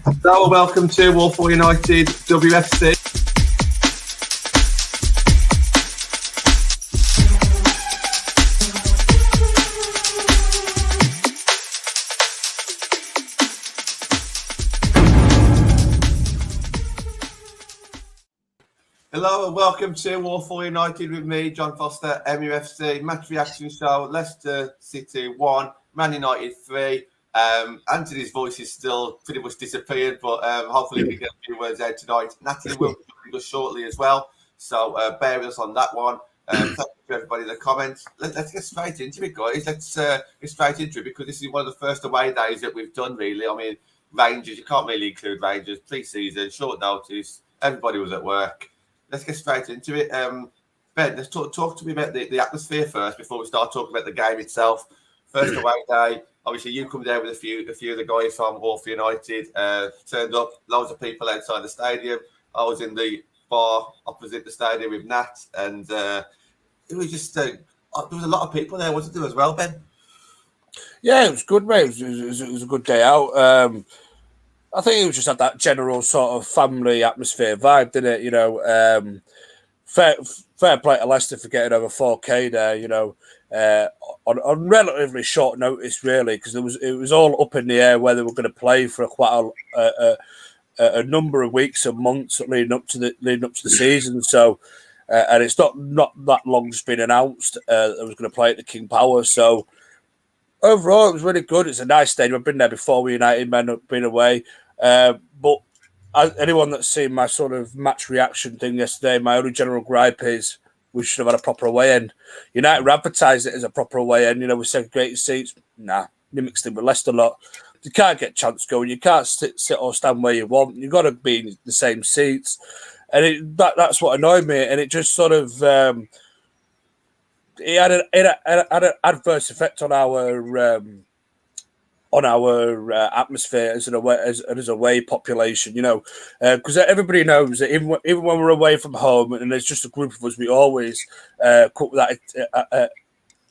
Hello and welcome to Walford United WFC. Hello and welcome to Walford United with me, John Foster, MUFC, match reaction show, Leicester City 1, Man United 3. Anthony's voice is still pretty much disappeared, but hopefully we get a few words out tonight. Natalie will be joining us shortly as well, so bear with us on that one. Thank you to everybody in the comments. Let's get straight into it, guys. Let's get straight into it because this is one of the first away days that we've done, really. I mean, Rangers, you can't really include Rangers, pre-season, short notice, everybody was at work. Let's get straight into it. Ben, let's talk to me about the atmosphere first before we start talking about the game itself. First away day. Obviously, you come down with a few of the guys from Walford United. Turned up, loads of people outside the stadium. I was in the bar opposite the stadium with Nat, and it was just there was a lot of people there, wasn't there, as well, Ben? Yeah, it was good, mate. It was a good day out. I think it was just had that general sort of family atmosphere vibe, didn't it? You know, fair play to Leicester for getting over 4K there. You know, on relatively short notice, really, because it was all up in the air where they were going to play for quite a number of weeks and months leading up to the season. So, and it's not that long just been announced that I was going to play at the King Power. So overall, it was really good. It's a nice stadium. I've been there before with United men, been away. But anyone that's seen my sort of match reaction thing yesterday, my only general gripe is we should have had a proper away end. United advertised it as a proper away end, you know, with segregated seats. Nah, you mixed in with Leicester lot. You can't get chance going. You can't sit or stand where you want. You've got to be in the same seats. And that's what annoyed me. And it just sort of... it had an adverse effect on our atmosphere as an away population, you know, because everybody knows that even when we're away from home and there's just a group of us, we always cook that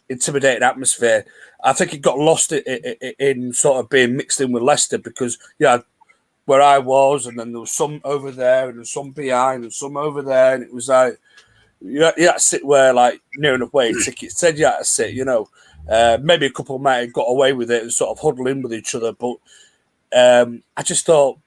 intimidating atmosphere. I think it got lost in sort of being mixed in with Leicester because, yeah, where I was, and then there was some over there, and there was some behind, and some over there, and it was like you had to sit where like near enough where your ticket said you had to sit, you know. Maybe a couple might have got away with it and sort of huddle in with each other, but I just thought,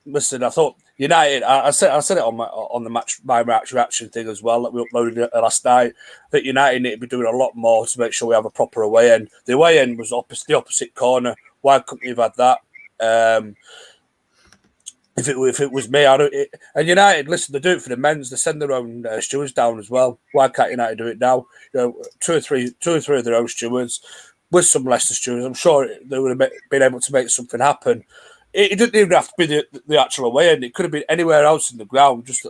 listen, I thought United. I said it on the my match reaction thing as well that we uploaded it last night. That United need to be doing a lot more to make sure we have a proper away end. The away end was the opposite corner. Why couldn't we have had that? If it was me, and United, listen, they do it for the men's. They send their own stewards down as well. Why can't United do it now? You know, two or three of their own stewards with some Leicester stewards. I'm sure they would have been able to make something happen. It didn't even have to be the actual away end. It could have been anywhere else in the ground, just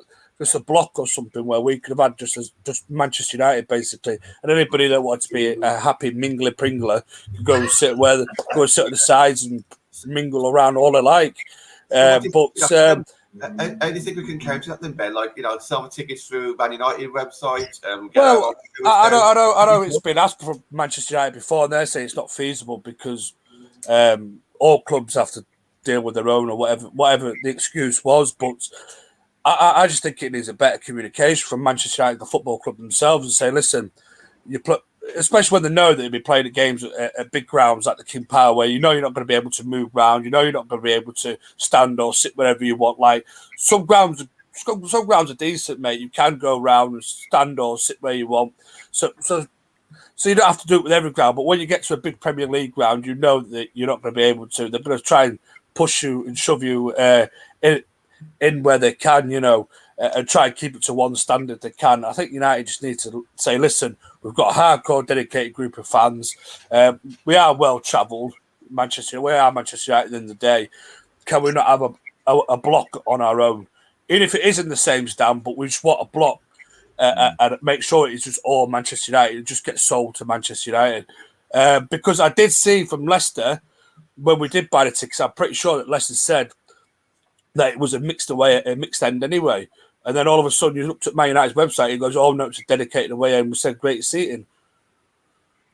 a block or something where we could have had just Manchester United basically, and anybody that wanted to be a happy mingler pringler could go and sit on the sides and mingle around all they like. How do you think we can counter that then, Ben? Like, you know, sell tickets through Man United website. I know it's been asked for Manchester United before, and they say it's not feasible because all clubs have to deal with their own or whatever the excuse was. But I just think it needs a better communication from Manchester United, the football club themselves, and say, listen, especially when they know that they'll be playing at games at big grounds like the King Power, where you know you're not going to be able to move around, you know you're not going to be able to stand or sit wherever you want. Like some grounds are decent, mate. You can go around and stand or sit where you want. So you don't have to do it with every ground. But when you get to a big Premier League ground, you know that you're not going to be able to. They're going to try and push you and shove you in where they can, you know, and try and keep it to one standard they can. I think United just need to say, listen, we've got a hardcore, dedicated group of fans. We are well-travelled. We are Manchester United at the end of the day. Can we not have a block on our own? Even if it is in the same stand, but we just want a block and make sure it's just all Manchester United. It just gets sold to Manchester United. Because I did see from Leicester, when we did buy the tickets, I'm pretty sure that Leicester said that it was a mixed end anyway. And then all of a sudden, you looked at Man United's website, it goes, "Oh no, it's a dedicated away end. We said great seating."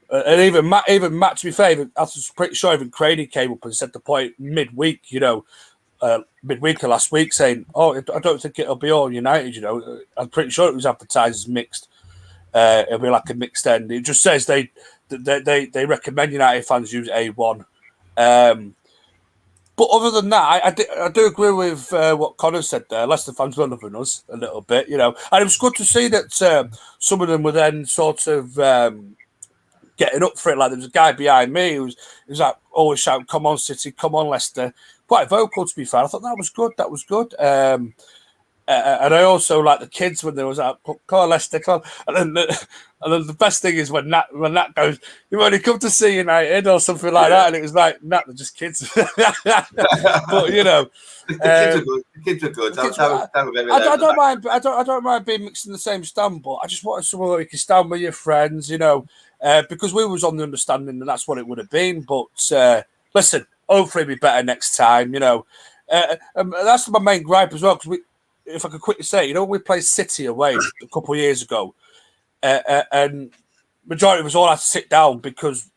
And even Matt, to be fair, I was pretty sure even Craney came up and said the point midweek. You know, midweek last week saying, "Oh, I don't think it'll be all United." You know, I'm pretty sure it was advertised as mixed. It'll be like a mixed end. It just says they recommend United fans use A1. But other than that, I do agree with what Connor said there. Leicester fans were loving us a little bit, you know. And it was good to see that some of them were then sort of getting up for it. Like there was a guy behind me who was like always shouting, "Come on, City! Come on, Leicester!" Quite vocal, to be fair. I thought that was good. That was good. And I also like the kids when there was like, "Come on, Leicester, come on." And then the best thing is when Nat goes, "You've only come to see United," or something like that, and it was like, "Nat, they're just kids." But you know, the kids are good. I don't mind. I don't mind being mixed in the same stand, but I just wanted somewhere where you can stand with your friends, you know, because we was on the understanding that that's what it would have been. But listen, hopefully it'll be better next time, you know. That's my main gripe as well, because if I could quickly say, you know, we played City away a couple of years ago, and majority of us all had to sit down because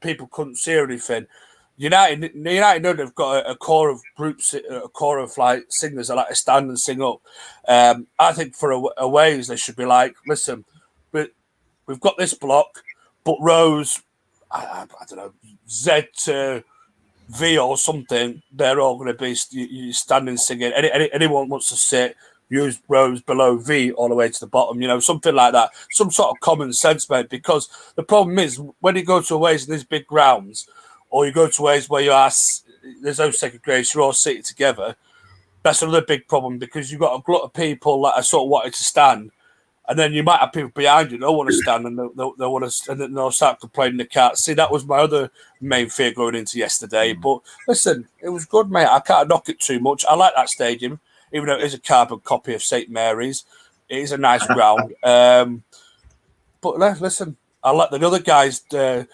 people couldn't see anything. United know they've got a core of groups, a core of like singers that like to stand and sing up. I think for aways they should be like, listen, we've got this block, but rows, I don't know, Z to V or something, they're all going to be you standing singing. Anyone wants to sit, use rows below V all the way to the bottom, you know, something like that. Some sort of common sense, mate, because the problem is when you go to aways in these big grounds, or you go to aways where there's no segregation, you're all seated together, that's another big problem because you've got a glut of people that are sort of wanting to stand, and then you might have people behind you that don't want to stand, and they'll want to, and then they'll start complaining they can't see. That was my other main fear going into yesterday. But listen, it was good, mate. I can't knock it too much. I like that stadium, even though it is a carbon copy of St Mary's. It is a nice ground. But listen, I like the other guys because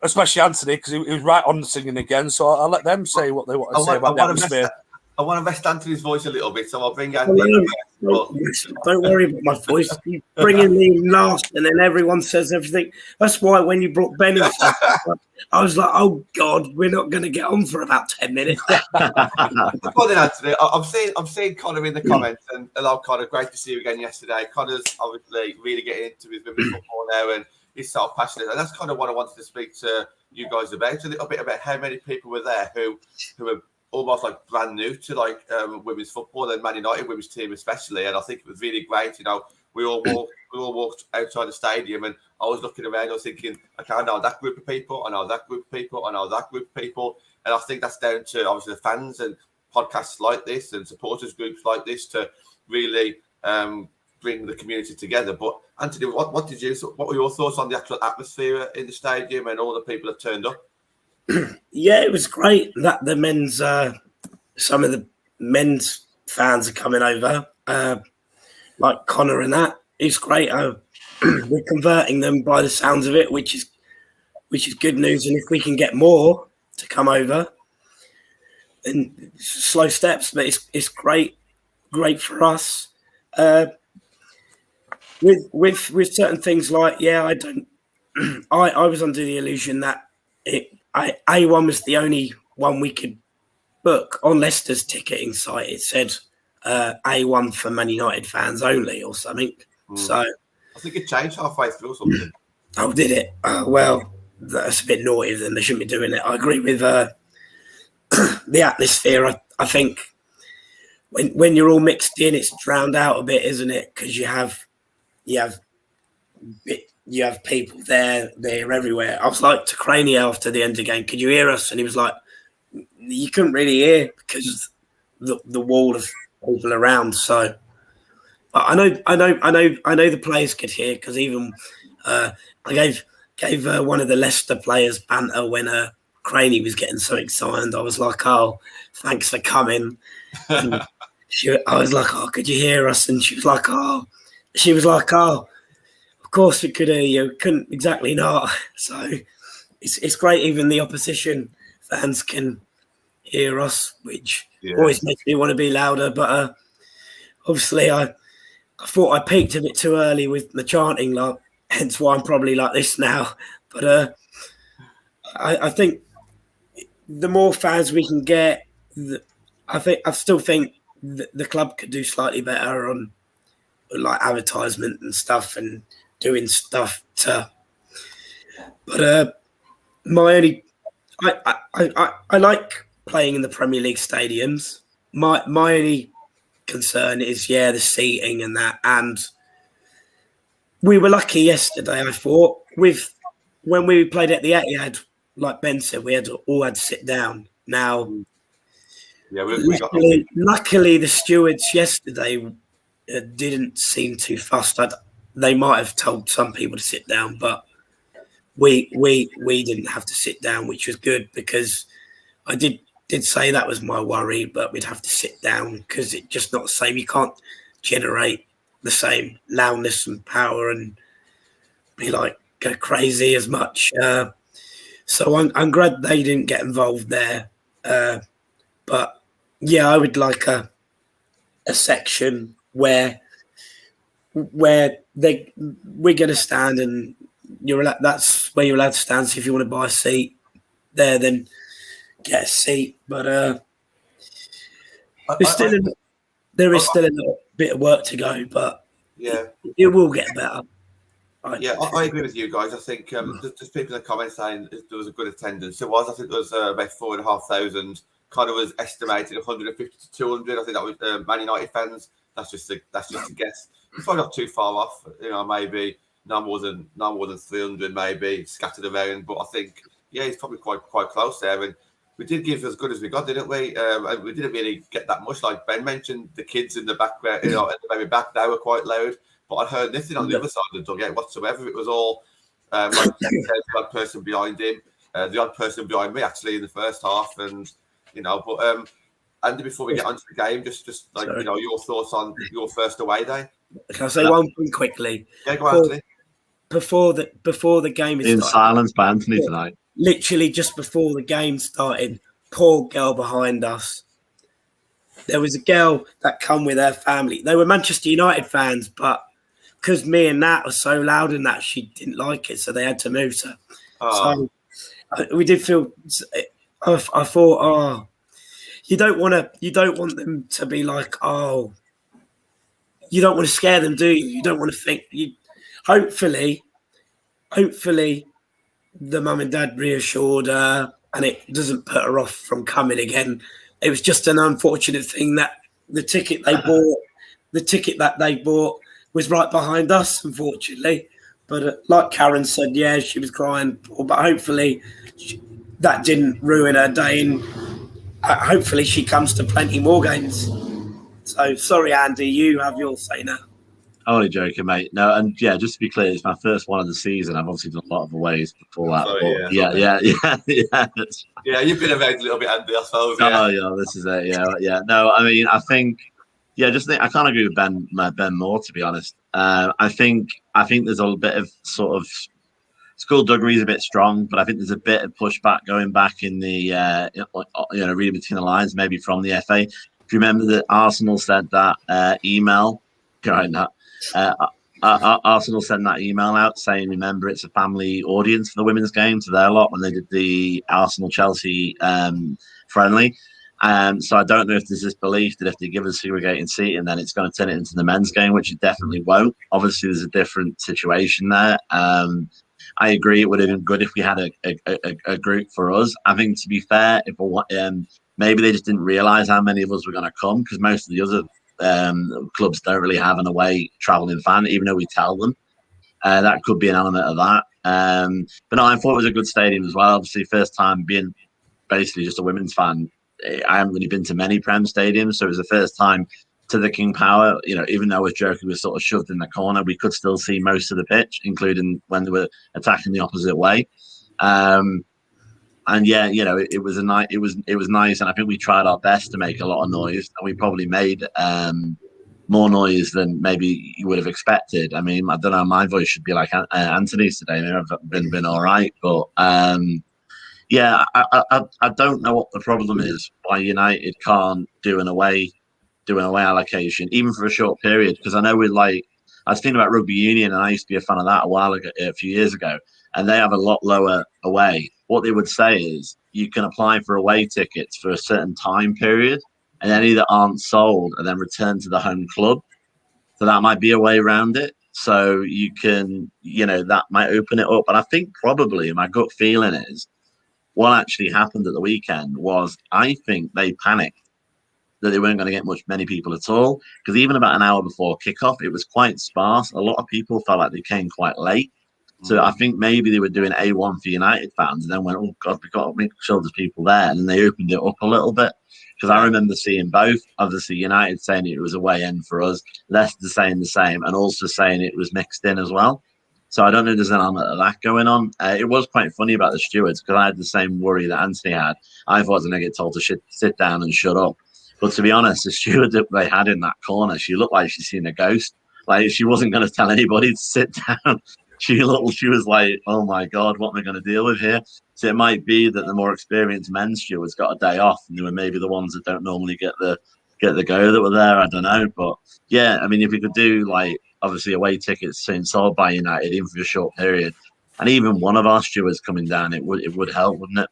especially Anthony, because he was right on the singing again. So I'll let them say what they want to say about the atmosphere. I want to rest Anthony's voice a little bit, so I'll bring Anthony. Don't worry about my voice. You bring in me last, and then everyone says everything. That's why when you brought Ben in, I was like, "Oh God, we're not going to get on for about 10 minutes." Well then, Anthony, I'm seeing Connor in the comments, and hello, Connor. Great to see you again yesterday. Connor's obviously really getting into his women's football now, and he's so passionate, and that's kind of what I wanted to speak to you guys about a little bit about how many people were there who are almost like brand new to like women's football and Man United women's team especially, and I think it was really great. You know, we all walked outside the stadium, and I was looking around. I was thinking, okay, I know that group of people, I know that group of people, I know that group of people, and I think that's down to obviously the fans and podcasts like this and supporters groups like this to really bring the community together. But Anthony, what were your thoughts on the actual atmosphere in the stadium and all the people that turned up? Yeah, it was great that the men's, some of the men's fans are coming over, like Connor and that. It's great. We're converting them by the sounds of it, which is good news. And if we can get more to come over, then slow steps, but it's great for us. With certain things like, I was under the illusion that A1 was the only one we could book on Leicester's ticketing site. It said A1 for Man United fans only or something. So I think it changed halfway through or something. Oh, did it? Well, that's a bit naughty of them. They shouldn't be doing it. I agree with the atmosphere. I think when you're all mixed in, it's drowned out a bit, isn't it? Because you have people there, they're everywhere. I was like to Craney after the end of the game, "Could you hear us?" And he was like, "You couldn't really hear because the wall of people around." So, but I know the players could hear because even I gave one of the Leicester players banter when Craney was getting so excited. I was like, "Oh, thanks for coming." And I was like, "Oh, could you hear us?" And she was like, "Oh." Of course we could hear you. Couldn't exactly not. So it's great. Even the opposition fans can hear us, which always makes me want to be louder. But obviously, I thought I peaked a bit too early with the chanting, like, hence why I'm probably like this now. But I think the more fans we can get, I still think the club could do slightly better on like advertisement and stuff and doing stuff to. But my only, I like playing in the Premier League stadiums. My only concern is the seating and that, and we were lucky yesterday. I thought when we played at the Etihad, like Ben said, we all had to sit down. Now, luckily, the stewards yesterday didn't seem too fussed. They might have told some people to sit down, but we didn't have to sit down, which was good because I did say that was my worry, but we'd have to sit down because it's just not the same. You can't generate the same loudness and power and be like go crazy as much. So I'm glad they didn't get involved there. But yeah, I would like a section where we're going to stand and that's where you're allowed to stand. So if you want to buy a seat there, then get a seat. But there is still a little bit of work to go, but it will get better. I agree with you guys. I think there's people in the comments saying there was a good attendance. There was. I think there was about 4,500. Kind of was estimated 150 to 200. I think that was Man United fans. That's just a guess. If I got too far off, maybe no more than 300, maybe scattered around. But I think it's probably quite close there. And we did give as good as we got, didn't we? And we didn't really get that much. Like Ben mentioned, the kids in the background, at the very back, they were quite loud. But I heard nothing on the other side of the dugout whatsoever. It was all the odd person behind him, the odd person behind me actually in the first half, and But Andy, before we get onto the game, just like your thoughts on your first away day. Can I say one thing quickly? Yeah, go on, Anthony. Before the game is in silence by Anthony tonight. Literally just before the game started, poor girl behind us. There was a girl that come with her family. They were Manchester United fans, but because me and Nat were so loud and that, she didn't like it, so they had to move her. So we did feel. I thought, you don't want them to be like, you don't want to scare them, do you? You don't want to think. Hopefully, the mum and dad reassured her, and it doesn't put her off from coming again. It was just an unfortunate thing that the ticket that they bought was right behind us, unfortunately. But like Karen said, she was crying, but hopefully that didn't ruin her day. And hopefully she comes to plenty more games. So sorry, Andy, you have your say now. Only joking, mate. No, and just to be clear, it's my first one of the season. I've obviously done a lot of aways before that. Yeah, you've been around a little bit, Andy, I suppose. This is it. Yeah. No, I mean, I think, I can't agree with Ben more, to be honest. I think there's a bit of sort of skullduggery is a bit strong, but I think there's a bit of pushback going back in the reading between the lines, maybe from the FA. If you remember that Arsenal sent that email, Arsenal sent that email out saying, remember, it's a family audience for the women's game to their lot when they did the Arsenal-Chelsea friendly. So I don't know if there's this belief that if they give us segregating seating, then it's going to turn it into the men's game, which it definitely won't. Obviously, there's a different situation there. I agree it would have been good if we had a group for us. I think, to be fair, if maybe they just didn't realise how many of us were going to come, because most of the other clubs don't really have an away travelling fan, even though we tell them. That could be an element of that. But no, I thought it was a good stadium as well. Obviously, first time being basically just a women's fan. I haven't really been to many Prem stadiums, so it was the first time to the King Power. Even though Jacky was sort of shoved in the corner, we could still see most of the pitch, including when they were attacking the opposite way. It was nice, and I think we tried our best to make a lot of noise, and we probably made more noise than maybe you would have expected. I mean, I don't know, my voice should be like Anthony's today. Maybe I've been all right, but I don't know what the problem is why United can't do an away allocation, even for a short period. Because I know I was thinking about rugby union, and I used to be a fan of that a few years ago, and they have a lot lower away. What they would say is you can apply for away tickets for a certain time period, and any that aren't sold are then returned to the home club. So that might be a way around it. So you can, that might open it up. And I think probably my gut feeling is what actually happened at the weekend was I think they panicked that they weren't going to get many people at all. Because even about an hour before kickoff, it was quite sparse. A lot of people felt like they came quite late. So I think maybe they were doing A1 for United fans and then went, oh, God, we've got to make sure there's people there. And then they opened it up a little bit. Because I remember seeing both, obviously United saying it was away end for us, Leicester saying the same, and also saying it was mixed in as well. So I don't know if there's an element of that going on. It was quite funny about the stewards because I had the same worry that Anthony had. I thought I was going to get told to sit down and shut up. But to be honest, the steward that they had in that corner, she looked like she'd seen a ghost. Like she wasn't going to tell anybody to sit down. She was like, oh my God, what am I going to deal with here? So it might be that the more experienced men's stewards got a day off and they were maybe the ones that don't normally get the go that were there. I don't know. But yeah, I mean, if we could do like obviously away tickets being sold by United even for a short period, and even one of our stewards coming down, it would help, wouldn't it?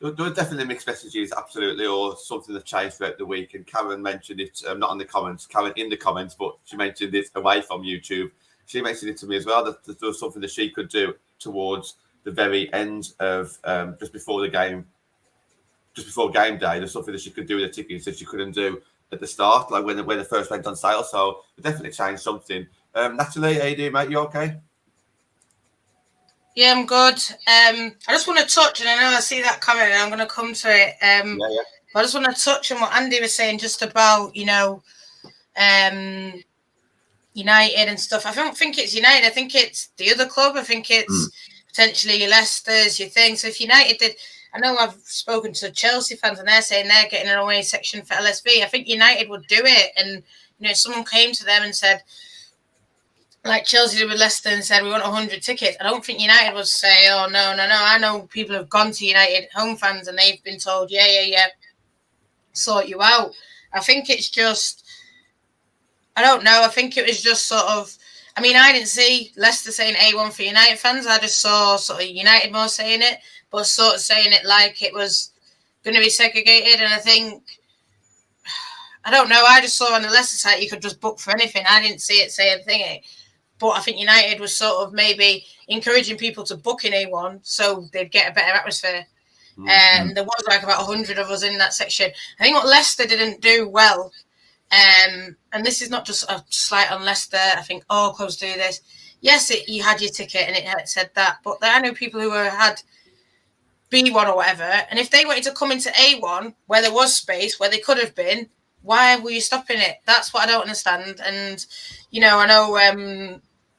There were definitely mixed messages, absolutely, or something that changed throughout the week. And Karen mentioned it, not in the comments, but she mentioned it away from YouTube. She mentioned it to me as well, that there was something that she could do towards the very end of just before game day. There's something that she could do with the tickets that she couldn't do at the start, like when they first went on sale. So it definitely changed something. Natalie, how you doing, mate? You okay? Yeah, I'm good. I just want to touch, and I know I see that coming, and I'm going to come to it. But I just want to touch on what Andy was saying just about, United and stuff. I don't think it's United. I think it's the other club. I think it's potentially Leicester's, your thing. So if United did, I know I've spoken to Chelsea fans and they're saying they're getting an away section for LSV. I think United would do it. And, if someone came to them and said, like Chelsea did with Leicester and said, we want 100 tickets, I don't think United would say, oh, no. I know people have gone to United home fans and they've been told, yeah, sort you out. I think it's just, I don't know. I think it was just sort of, I mean, I didn't see Leicester saying A1 for United fans. I just saw sort of United more saying it, but sort of saying it like it was going to be segregated. And I think, I don't know. I just saw on the Leicester site you could just book for anything. I didn't see it say a thingy. But I think United was sort of maybe encouraging people to book in A1 so they'd get a better atmosphere. And there was like about 100 of us in that section. I think what Leicester didn't do well, and this is not just a slight on Leicester, I think all clubs do this. Yes, you had your ticket and it said that, but I know people who had B1 or whatever, and if they wanted to come into A1 where there was space, where they could have been, why were you stopping it? That's what I don't understand. And, I know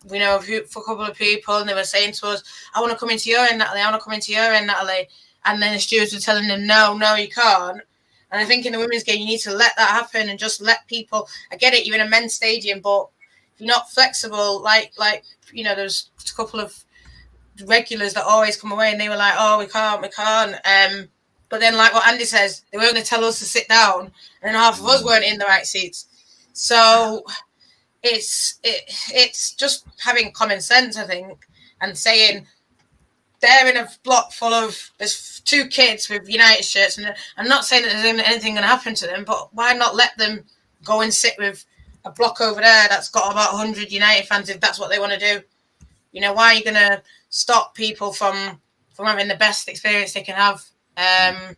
we know for a couple of people and they were saying to us, I want to come into your end, Natalie, I want to come into your end, Natalie. And then the stewards were telling them, no, you can't. And I think in the women's game, you need to let that happen and just let people. I get it, you're in a men's stadium, but if you're not flexible, like there's a couple of regulars that always come away and they were like, oh, we can't. But then, like what Andy says, they were going to tell us to sit down, and half of us weren't in the right seats. So it's just having common sense, I think, and saying, they're in a block full of, there's 2 kids with United shirts, and I'm not saying that there's anything going to happen to them, but why not let them go and sit with a block over there that's got about 100 United fans if that's what they want to do? Why are you going to stop people from having the best experience they can have? I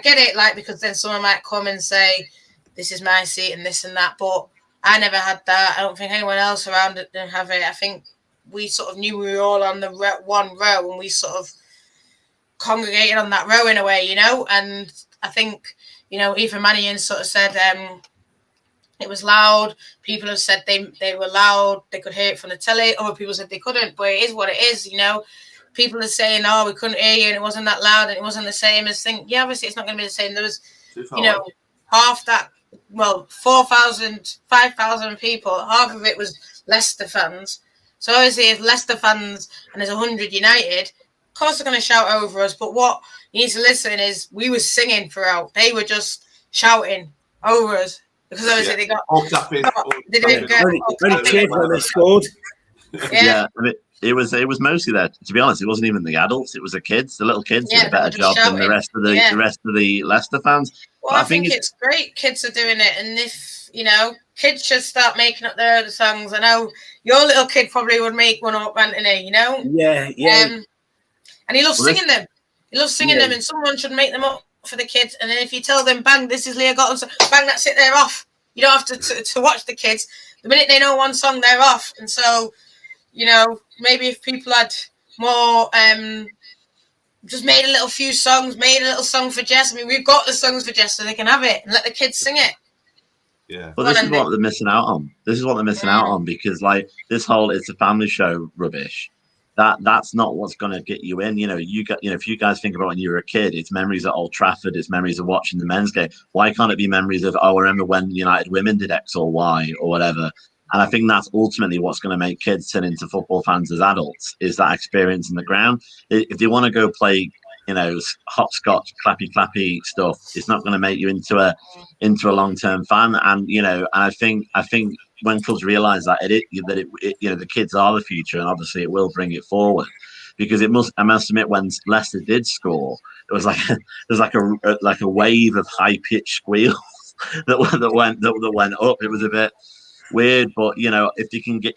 get it, because then someone might come and say, this is my seat and this and that, but I never had that. I don't think anyone else around it didn't have it. I think we sort of knew we were all on the one row and we sort of congregated on that row in a way, and I think, Ethan Mannion sort of said it was loud. People have said they were loud, they could hear it from the telly. Other people said they couldn't, but it is what it is, People are saying, oh, we couldn't hear you and it wasn't that loud and it wasn't the same as thing. Yeah, obviously it's not going to be the same. There was, half that, 4,000, 5,000 people, half of it was Leicester fans. So obviously if Leicester fans and there's 100 United, of course they're going to shout over us. But what you need to listen is we were singing throughout. They were just shouting over us because obviously they got... They cheered when they scored. Yeah. I mean, It was mostly that. To be honest, it wasn't even the adults; it was the kids. The little kids did a better job than the rest of the Leicester fans. Well, I think it's great. Kids are doing it, and if kids should start making up their own songs. I know your little kid probably would make one up, Anthony. Yeah. And he loves singing them. He loves singing them, and someone should make them up for the kids. And then if you tell them, bang, this is Leah Gotham's, bang, that's it, they're off. You don't have to watch the kids. The minute they know one song, they're off. And so, maybe if people had more, just made a little few songs, made a little song for Jess. I mean, we've got the songs for Jess, so they can have it and let the kids sing it. Yeah. Well, this is what they're missing out on. This is what they're missing out on, because like this whole "it's a family show" rubbish. That's not what's going to get you in. If you guys think about when you were a kid, it's memories at Old Trafford, it's memories of watching the men's game. Why can't it be memories of, I remember when United women did X or Y or whatever? And I think that's ultimately what's going to make kids turn into football fans as adults, is that experience in the ground. If they want to go play, hopscotch, clappy stuff, it's not going to make you into a long-term fan. And and I think when clubs realise that the kids are the future, and obviously it will bring it forward, because I must admit, when Leicester did score, it was like a wave of high-pitched squeals that went up. It was a bit weird, but if you can get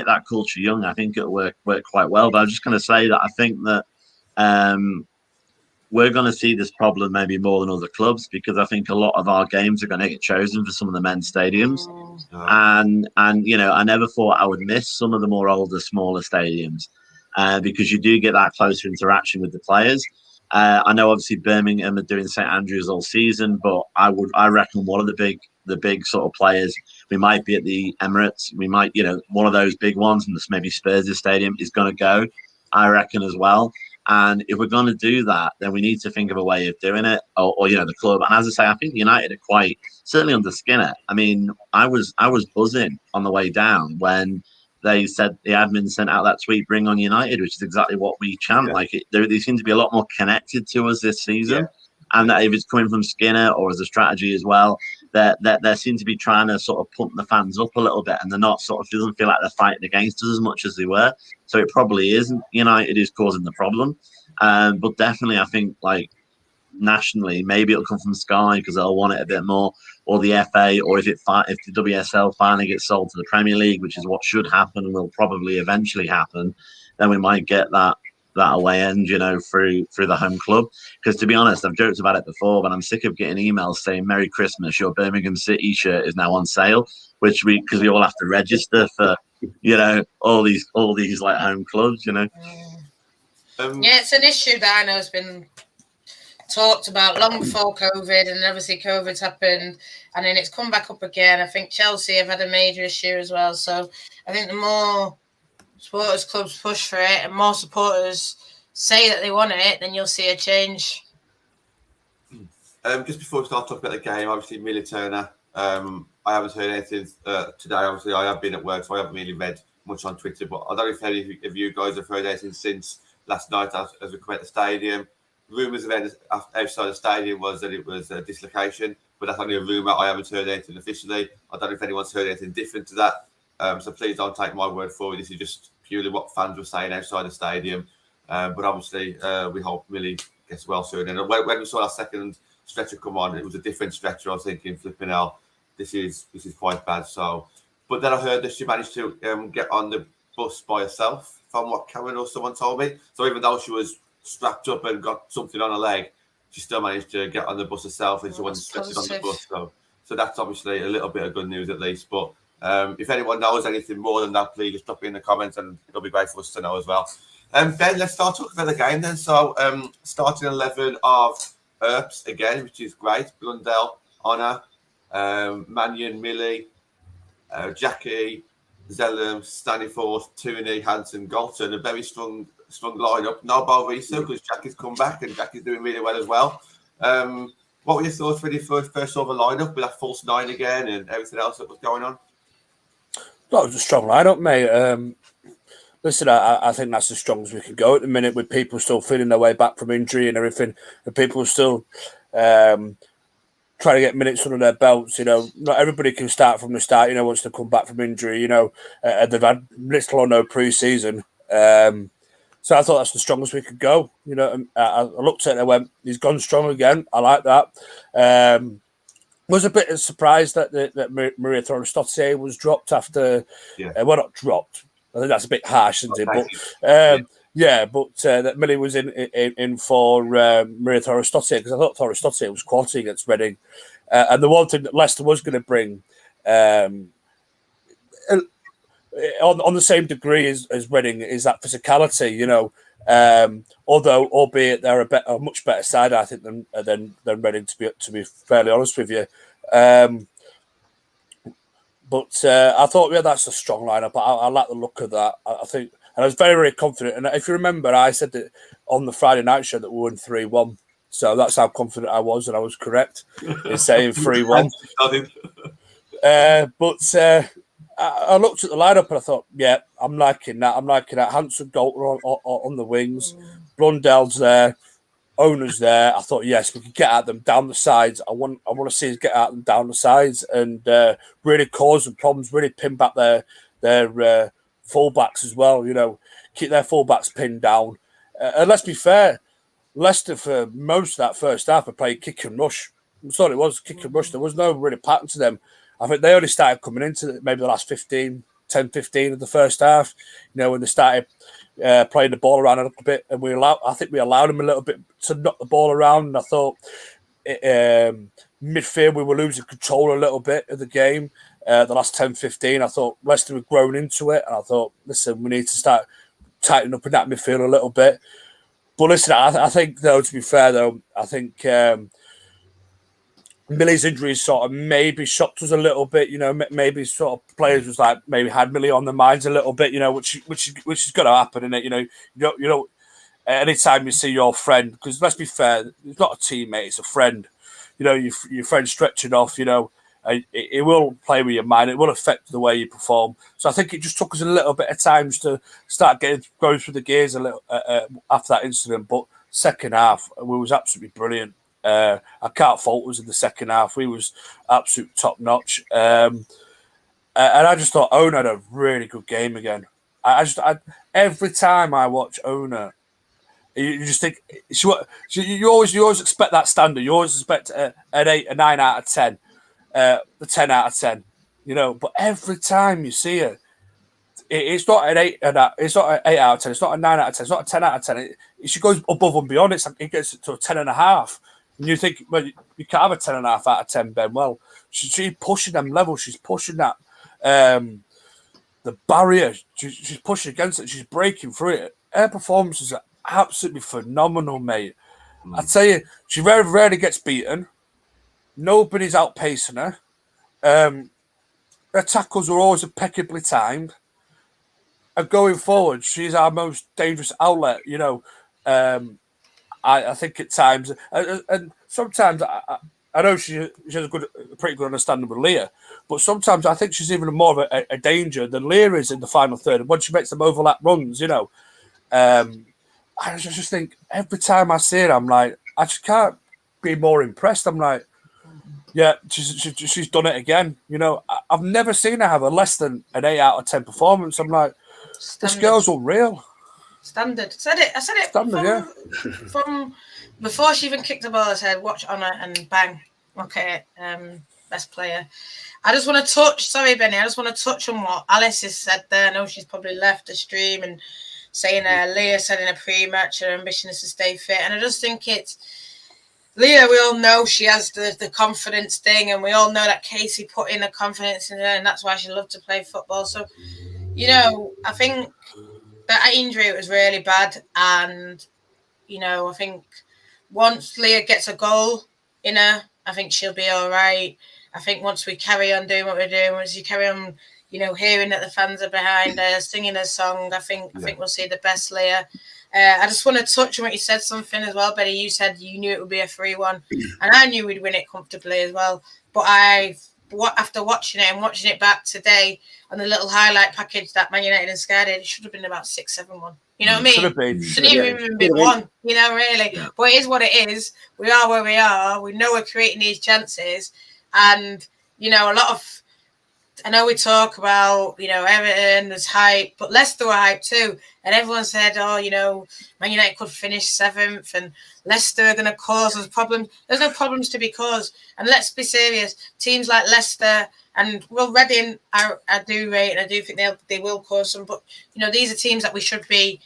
that culture young, I think it'll work quite well. But I'm just going to say that I think that we're going to see this problem maybe more than other clubs, because I think a lot of our games are going to get chosen for some of the men's stadiums. And I never thought I would miss some of the more older, smaller stadiums, because you do get that closer interaction with the players. I know obviously Birmingham are doing St Andrews all season, but I reckon one of the big sort of players, we might be at the Emirates, we might, one of those big ones, and this maybe Spurs' stadium is going to go, I reckon, as well. And if we're going to do that, then we need to think of a way of doing it, or the club. And as I say, I think United are quite, certainly under Skinner. I mean, I was buzzing on the way down when they said, the admin sent out that tweet, "Bring on United," which is exactly what we chant. Yeah. They seem to be a lot more connected to us this season. Yeah. And that if it's coming from Skinner or as a strategy as well, they seem to be trying to sort of pump the fans up a little bit, and they're not doesn't feel like they're fighting against us as much as they were. So it probably isn't United who's causing the problem. But definitely, I think nationally, maybe it'll come from Sky because they'll want it a bit more, or the FA, or if the WSL finally gets sold to the Premier League, which is what should happen and will probably eventually happen, then we might get that away end, through the home club. Because to be honest, I've joked about it before, but I'm sick of getting emails saying, "Merry Christmas, your Birmingham City shirt is now on sale," because we all have to register for all these like home clubs. Yeah, it's an issue that I know has been talked about long before COVID, and obviously COVID's happened, and then it's come back up again. I think Chelsea have had a major issue as well. So I think the more supporters clubs push for it and more supporters say that they want it, then you'll see a change. Just before we start talking about the game, obviously Millie Turner, I haven't heard anything today. Obviously I have been at work, so I haven't really read much on Twitter, but I don't know if any of you guys have heard anything since last night as we come at the stadium. Rumours outside the stadium was that it was a dislocation, but that's only a rumour. I haven't heard anything officially. I don't know if anyone's heard anything different to that. So please don't take my word for it. This is just purely what fans were saying outside the stadium. But obviously, we hope Millie gets well soon. And when we saw our second stretcher come on, it was a different stretcher. I was thinking, flipping hell, this is quite bad. So, but then I heard that she managed to get on the bus by herself, from what Karen or someone told me. So even though she was strapped up and got something on her leg, she still managed to get on the bus herself, and she wasn't stretched on the bus. So that's obviously a little bit of good news at least. But if anyone knows anything more than that, please just drop it in the comments, and it'll be great for us to know as well. Ben, let's start talking about the game then. So starting 11 of Earps again, which is great. Blundell, Honor, Mannion, Millie, Jacky, Zellum, Staniforth, Tooney, Hansen, Galton. A very strong lineup. No Balvisa because Jacky's come back, and Jacky's doing really well as well. What were your thoughts when you first saw the lineup with that false 9 again and everything else that was going on? That was a strong lineup, mate. Listen, I think that's as strong as we can go at the minute, with people still feeling their way back from injury and everything, and people still trying to get minutes under their belts. Not everybody can start from the start. Once they come back from injury, they've had little or no pre-season. So I thought that's the strongest we could go. You know, and I looked at it and I went, he's gone strong again. I like that. Was a bit surprised that Maria Thorstottier was dropped after. Well, not dropped. I think that's a bit harsh, isn't it? But that Millie was in for Maria Thorstottier, because I thought Thorstottier was quality against Reading. And the one thing that Leicester was going to bring, on the same degree as Reading, is that physicality. You know, although albeit they're a much better side, I think, than Reading, to be fairly honest with you. But I thought, that's a strong lineup. I like the look of that. I think, and I was very, very confident. And if you remember, I said that on the Friday night show that we won 3-1. So that's how confident I was, and I was correct in saying 3-1. But I looked at the lineup and I thought, I'm liking that. Hanson Gold on the wings, Blundell's there, Owner's there. I thought, yes, we could get at them down the sides. I want to see us get at them down the sides and really cause them problems, really pin back their fullbacks as well. You know, keep their fullbacks pinned down. And let's be fair, Leicester for most of that first half have played kick and rush. I thought it was kick and rush. There was no really pattern to them. I think they only started coming into maybe the last 10, 15 of the first half. You know, when they started playing the ball around a little bit, and I think we allowed them a little bit to knock the ball around. And I thought midfield we were losing control a little bit of the game. The last 10, 15, I thought Leicester had grown into it, and I thought, listen, we need to start tightening up in that midfield a little bit. But listen, I think, though, to be fair, though, I think Millie's injuries sort of maybe shocked us a little bit. You know, maybe sort of players was like maybe had Millie on their minds a little bit. You know, which is going to happen, isn't it? You know, anytime you see your friend, because let's be fair, it's not a teammate, it's a friend. You know, your friend stretching off. You know, it will play with your mind. It will affect the way you perform. So I think it just took us a little bit of times to start going through the gears a little after that incident. But second half, we was absolutely brilliant. I can't fault us in the second half. We was absolute top notch, and I just thought Ona had a really good game again. Every time I watch Ona, you just think you always expect that standard. You always expect an 8, a 9 out of 10, the 10 out of 10. You know, but every time you see her, it's not an 8. It's not an 8 out of 10. It's not a 9 out of 10. It's not a 10 out of 10. She goes above and beyond. It gets to a 10.5. And you think, well, you can't have a 10.5 out of 10, Ben. Well, she's pushing them levels. She's pushing that the barrier. She's pushing against it. She's breaking through it. Her performances are absolutely phenomenal, mate. I tell you, she very rarely gets beaten. Nobody's outpacing her. Her tackles are always impeccably timed. And going forward, she's our most dangerous outlet. You know, I think at times, and sometimes I know she has a pretty good understanding with Leah, but sometimes I think she's even more of a danger than Leah is in the final third. And when she makes them overlap runs, you know, I just think every time I see her, I'm like, I just can't be more impressed. I'm like, yeah, she's done it again. You know, I've never seen her have a less than an 8 out of 10 performance. I'm like, this girl's unreal. Standard. I said it Standard, from before she even kicked the ball. I said, watch on her and bang. Okay, best player. I just want to touch, sorry, Benny, I just want to touch on what Alice has said there. I know she's probably left the stream and saying Leah said in a pre-match her ambition is to stay fit. And I just think it's Leah, we all know she has the confidence thing, and we all know that Casey put in the confidence in her, and that's why she loved to play football. So, you know, I think that injury was really bad, and you know, I think once Leah gets a goal in her, I think she'll be all right. I think once we carry on doing what we're doing, once you carry on, you know, hearing that the fans are behind her, singing her song, I think we'll see the best Leah. I just want to touch on what you said something as well, Betty. You said you knew it would be a 3-1, and I knew we'd win it comfortably as well. But after watching it and watching it back today on the little highlight package that Man United and Sky did, it should have been about 6-7-1. You know what I mean? Should have been. Shouldn't even been 1. You know, really. Yeah. But it is what it is. We are where we are. We know we're creating these chances, and you know, a lot of I know we talk about, Everton was hype, but Leicester were hype too. And everyone said, Man United could finish 7th and Leicester are going to cause us problems. There's no problems to be caused. And let's be serious. Teams like Leicester and Reading, I do rate, and I do think they will cause some. But, these are teams that we should be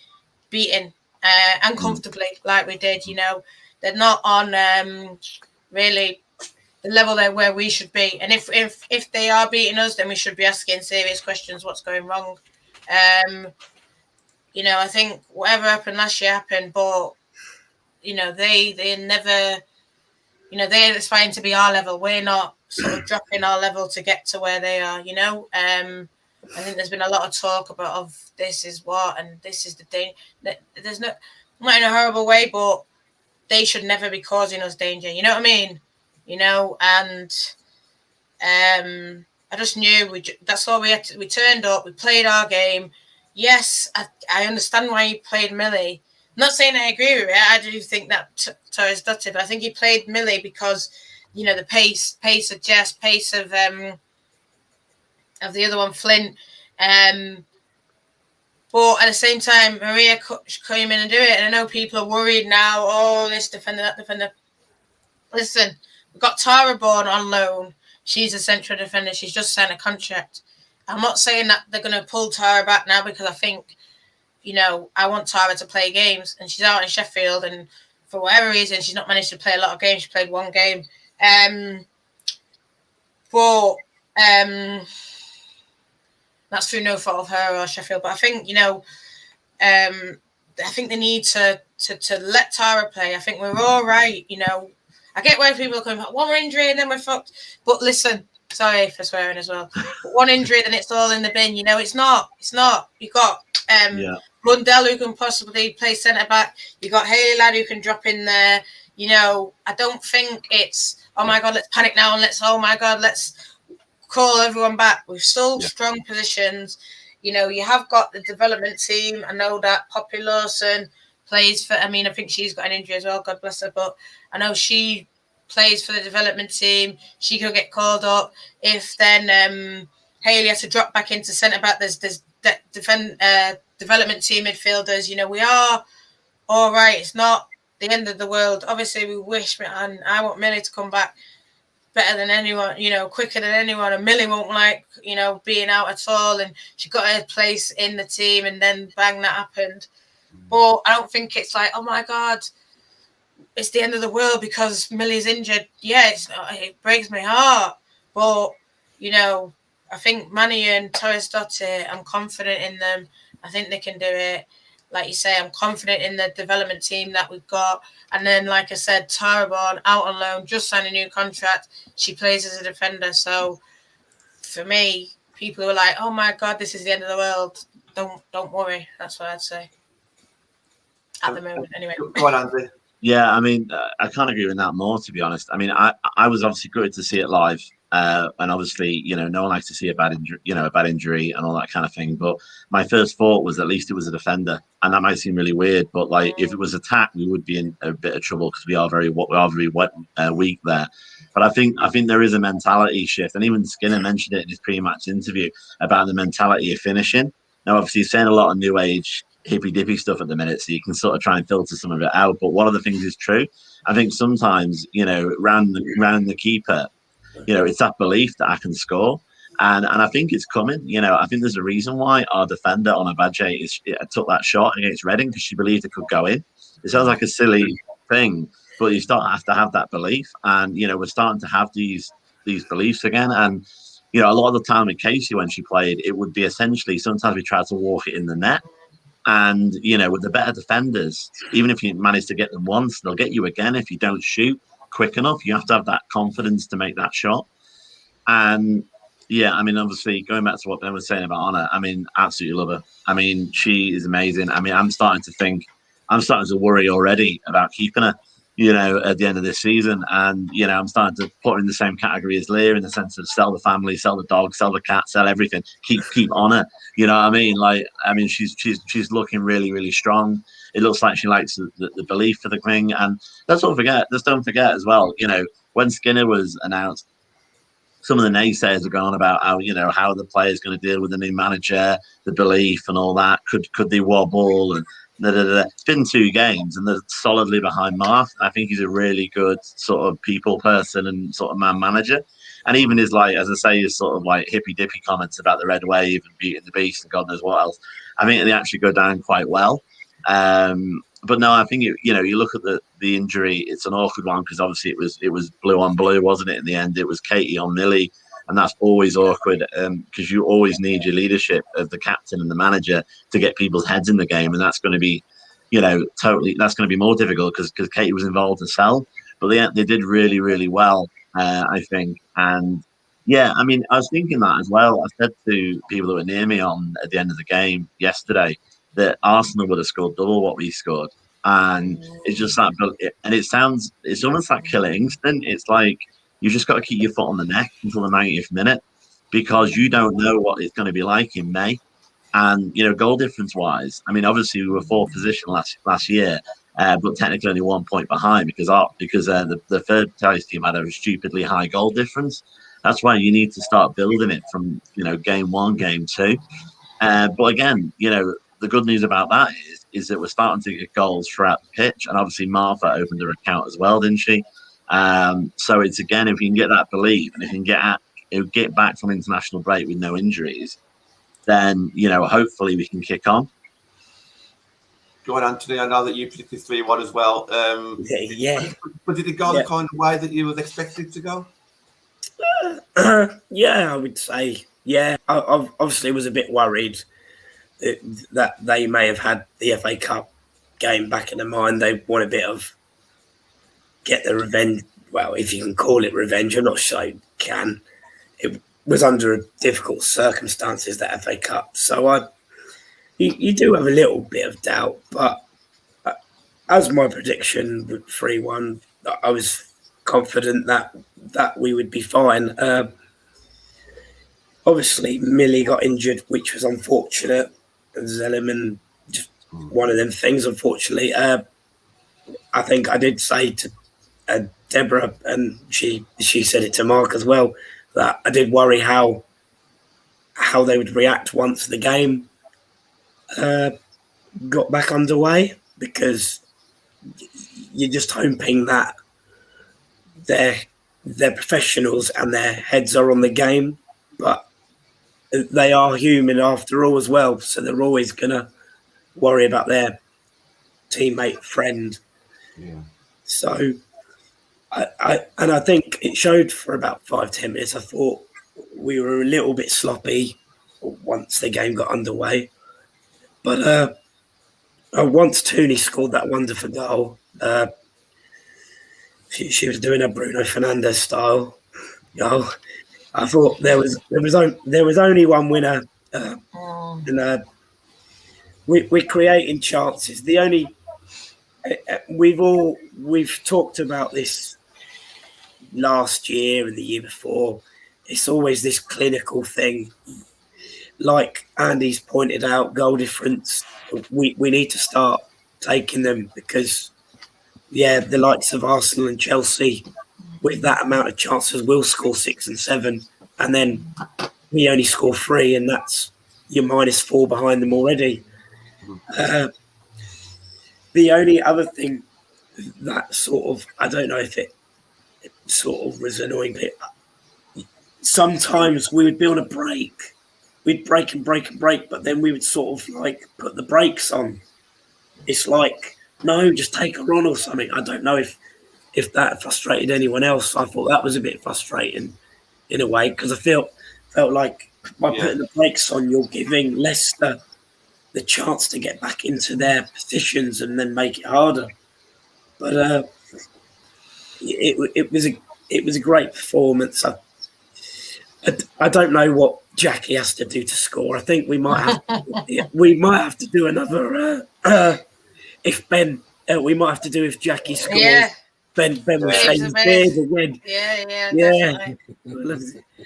beating and comfortably like we did. They're not on really the level there where we should be, and if they are beating us, then we should be asking serious questions. What's going wrong? I think whatever happened last year happened, but they never, they're aspiring to be our level. We're not sort of dropping our level to get to where they are. I think there's been a lot of talk about this is what and this is the thing. There's not in a horrible way, but they should never be causing us danger. You know what I mean? And I just knew that's all we had. We turned up, we played our game. Yes, I understand why he played Millie. I'm not saying I agree with it. I do think that Torres Dutty, but I think he played Millie because, the pace of Jess, pace of the other one, Flint. But at the same time, Maria came in and do it. And I know people are worried now. Oh, this defender, that defender. Listen. We've got Tara Bourne on loan. She's a central defender. She's just signed a contract. I'm not saying that they're going to pull Tara back now because I think, I want Tara to play games. And she's out in Sheffield. And for whatever reason, she's not managed to play a lot of games. She played one game. But that's through no fault of her or Sheffield. But I think, I think they need to let Tara play. I think we're all right, I get where people are going, one more injury and then we're fucked. But listen, sorry for swearing as well. But one injury, then it's all in the bin. It's not. You've got Rundell who can possibly play centre back. You've got Haley Ladd who can drop in there. I don't think it's, oh my God, let's panic now and let's call everyone back. We've still strong positions. You have got the development team. I know that Poppy Lawson plays for, I think she's got an injury as well, God bless her, but I know she plays for the development team. She could get called up. If then Haley has to drop back into centre back, there's development team midfielders. We are all right. It's not the end of the world. Obviously, we wish, and I want Millie to come back better than anyone, quicker than anyone. And Millie won't like, being out at all. And she got her place in the team, and then bang, that happened. But I don't think it's like, oh my God, it's the end of the world because Millie's injured. Yeah, it breaks my heart. But, I think Manny and Torres Dottir, I'm confident in them. I think they can do it. Like you say, I'm confident in the development team that we've got. And then, like I said, Tara Bourne, out on loan, just signed a new contract. She plays as a defender. So, for me, people who are like, oh my God, this is the end of the world, don't worry. That's what I'd say. At the moment, anyway. Go on, Andy. Yeah, I can't agree with that more, to be honest. I was obviously good to see it live, and obviously, no one likes to see a bad injury, and all that kind of thing. But my first thought was at least it was a defender, and that might seem really weird, but if it was attack, we would be in a bit of trouble because we are very weak there. But I think there is a mentality shift, and even Skinner mentioned it in his pre-match interview about the mentality of finishing. Now, obviously, he's saying a lot of new age hippy-dippy stuff at the minute, so you can sort of try and filter some of it out. But one of the things is true. I think sometimes, around the keeper, it's that belief that I can score. And I think it's coming. I think there's a reason why our defender on Abaje took that shot against Reading, because she believed it could go in. It sounds like a silly thing, but you have to have that belief. And, we're starting to have these beliefs again. And, a lot of the time with Casey, when she played, it would be essentially sometimes we tried to walk it in the net. And, with the better defenders, even if you manage to get them once, they'll get you again if you don't shoot quick enough. You have to have that confidence to make that shot. And, obviously, going back to what Ben was saying about Honor, absolutely love her. She is amazing. I'm starting to worry already about keeping her, at the end of this season. And, I'm starting to put her in the same category as Leah, in the sense of sell the family, sell the dog, sell the cat, sell everything, keep Honor. She's looking really, really strong. It looks like she likes the belief for the thing. And don't forget as well, when Skinner was announced, some of the naysayers are going on about how, how the player's going to deal with the new manager, the belief and all that. Could they wobble? And it's been 2 games and they're solidly behind Mark. I think he's a really good sort of people person and sort of man manager. And even his, like, as I say, his sort of like hippy dippy comments about the red wave and beating the beast and God knows what else. I think they actually go down quite well. But no, I think you look at the injury. It's an awkward one because obviously it was blue on blue, wasn't it? In the end, it was Katie on Millie, and that's always awkward because you always need your leadership of the captain and the manager to get people's heads in the game, and that's going to be, totally that's going to be more difficult because Katie was involved as well. But they did really, really well, I think, and. Yeah, I mean, I was thinking that as well. I said to people that were near me at the end of the game yesterday that Arsenal would have scored double what we scored. And it's just that, and it's almost like killer instinct. It's like you just got to keep your foot on the neck until the 90th minute because you don't know what it's going to be like in May. And, goal difference wise, I mean, obviously we were 4th position last year, but technically only 1 point behind because the third place team had a stupidly high goal difference. That's why you need to start building it from, game 1, game 2. But again, the good news about that is that we're starting to get goals throughout the pitch. And obviously Martha opened her account as well, didn't she? So it's, again, if you can get that belief and if you can get back from international break with no injuries, then, hopefully we can kick on. Go on, Anthony. I know that you predicted 3-1 as well. Yeah. But did it go the kind of way that you would expect it to go? Yeah, I would say. Yeah, I obviously was a bit worried that they may have had the FA Cup game back in their mind. They want a bit of get the revenge. Well, if you can call it revenge, I'm not sure you can. It was under difficult circumstances, that FA Cup. So you do have a little bit of doubt. But as my prediction with 3-1, I was confident that we would be fine. Obviously, Millie got injured, which was unfortunate. Zellerman, just one of them things, unfortunately. I think I did say to Deborah, and she said it to Mark as well, that I did worry how they would react once the game got back underway, because you're just hoping that they're professionals and their heads are on the game, but they are human after all as well, so they're always gonna worry about their teammate, friend. Yeah. So I think it showed for about 5-10 minutes. I thought we were a little bit sloppy once the game got underway, but once Tooney scored that wonderful goal, she was doing a Bruno Fernandes style goal. I thought there was only one winner, and we're creating chances. The only we've talked about this last year and the year before. It's always this clinical thing. Like Andy's pointed out, goal difference. We need to start taking them, because the likes of Arsenal and Chelsea, with that amount of chances, will score 6 and 7, and then we only score 3, and that's you're -4 behind them already. The only other thing that sort of, I don't know if it sort of was annoying, but sometimes we would build a break. We'd break and break and break, but then we would sort of like put the brakes on. It's like, no, just take her on or something. I don't know if that frustrated anyone else. I thought that was a bit frustrating in a way, because I felt like by putting the brakes on, you're giving Leicester the chance to get back into their positions and then make it harder. But it was a great performance. I don't know what Jacky has to do to score. I think we might have to do another. If Ben, we might have to do if Jacky scores. Yeah. Ben will shave his beard again. Yeah.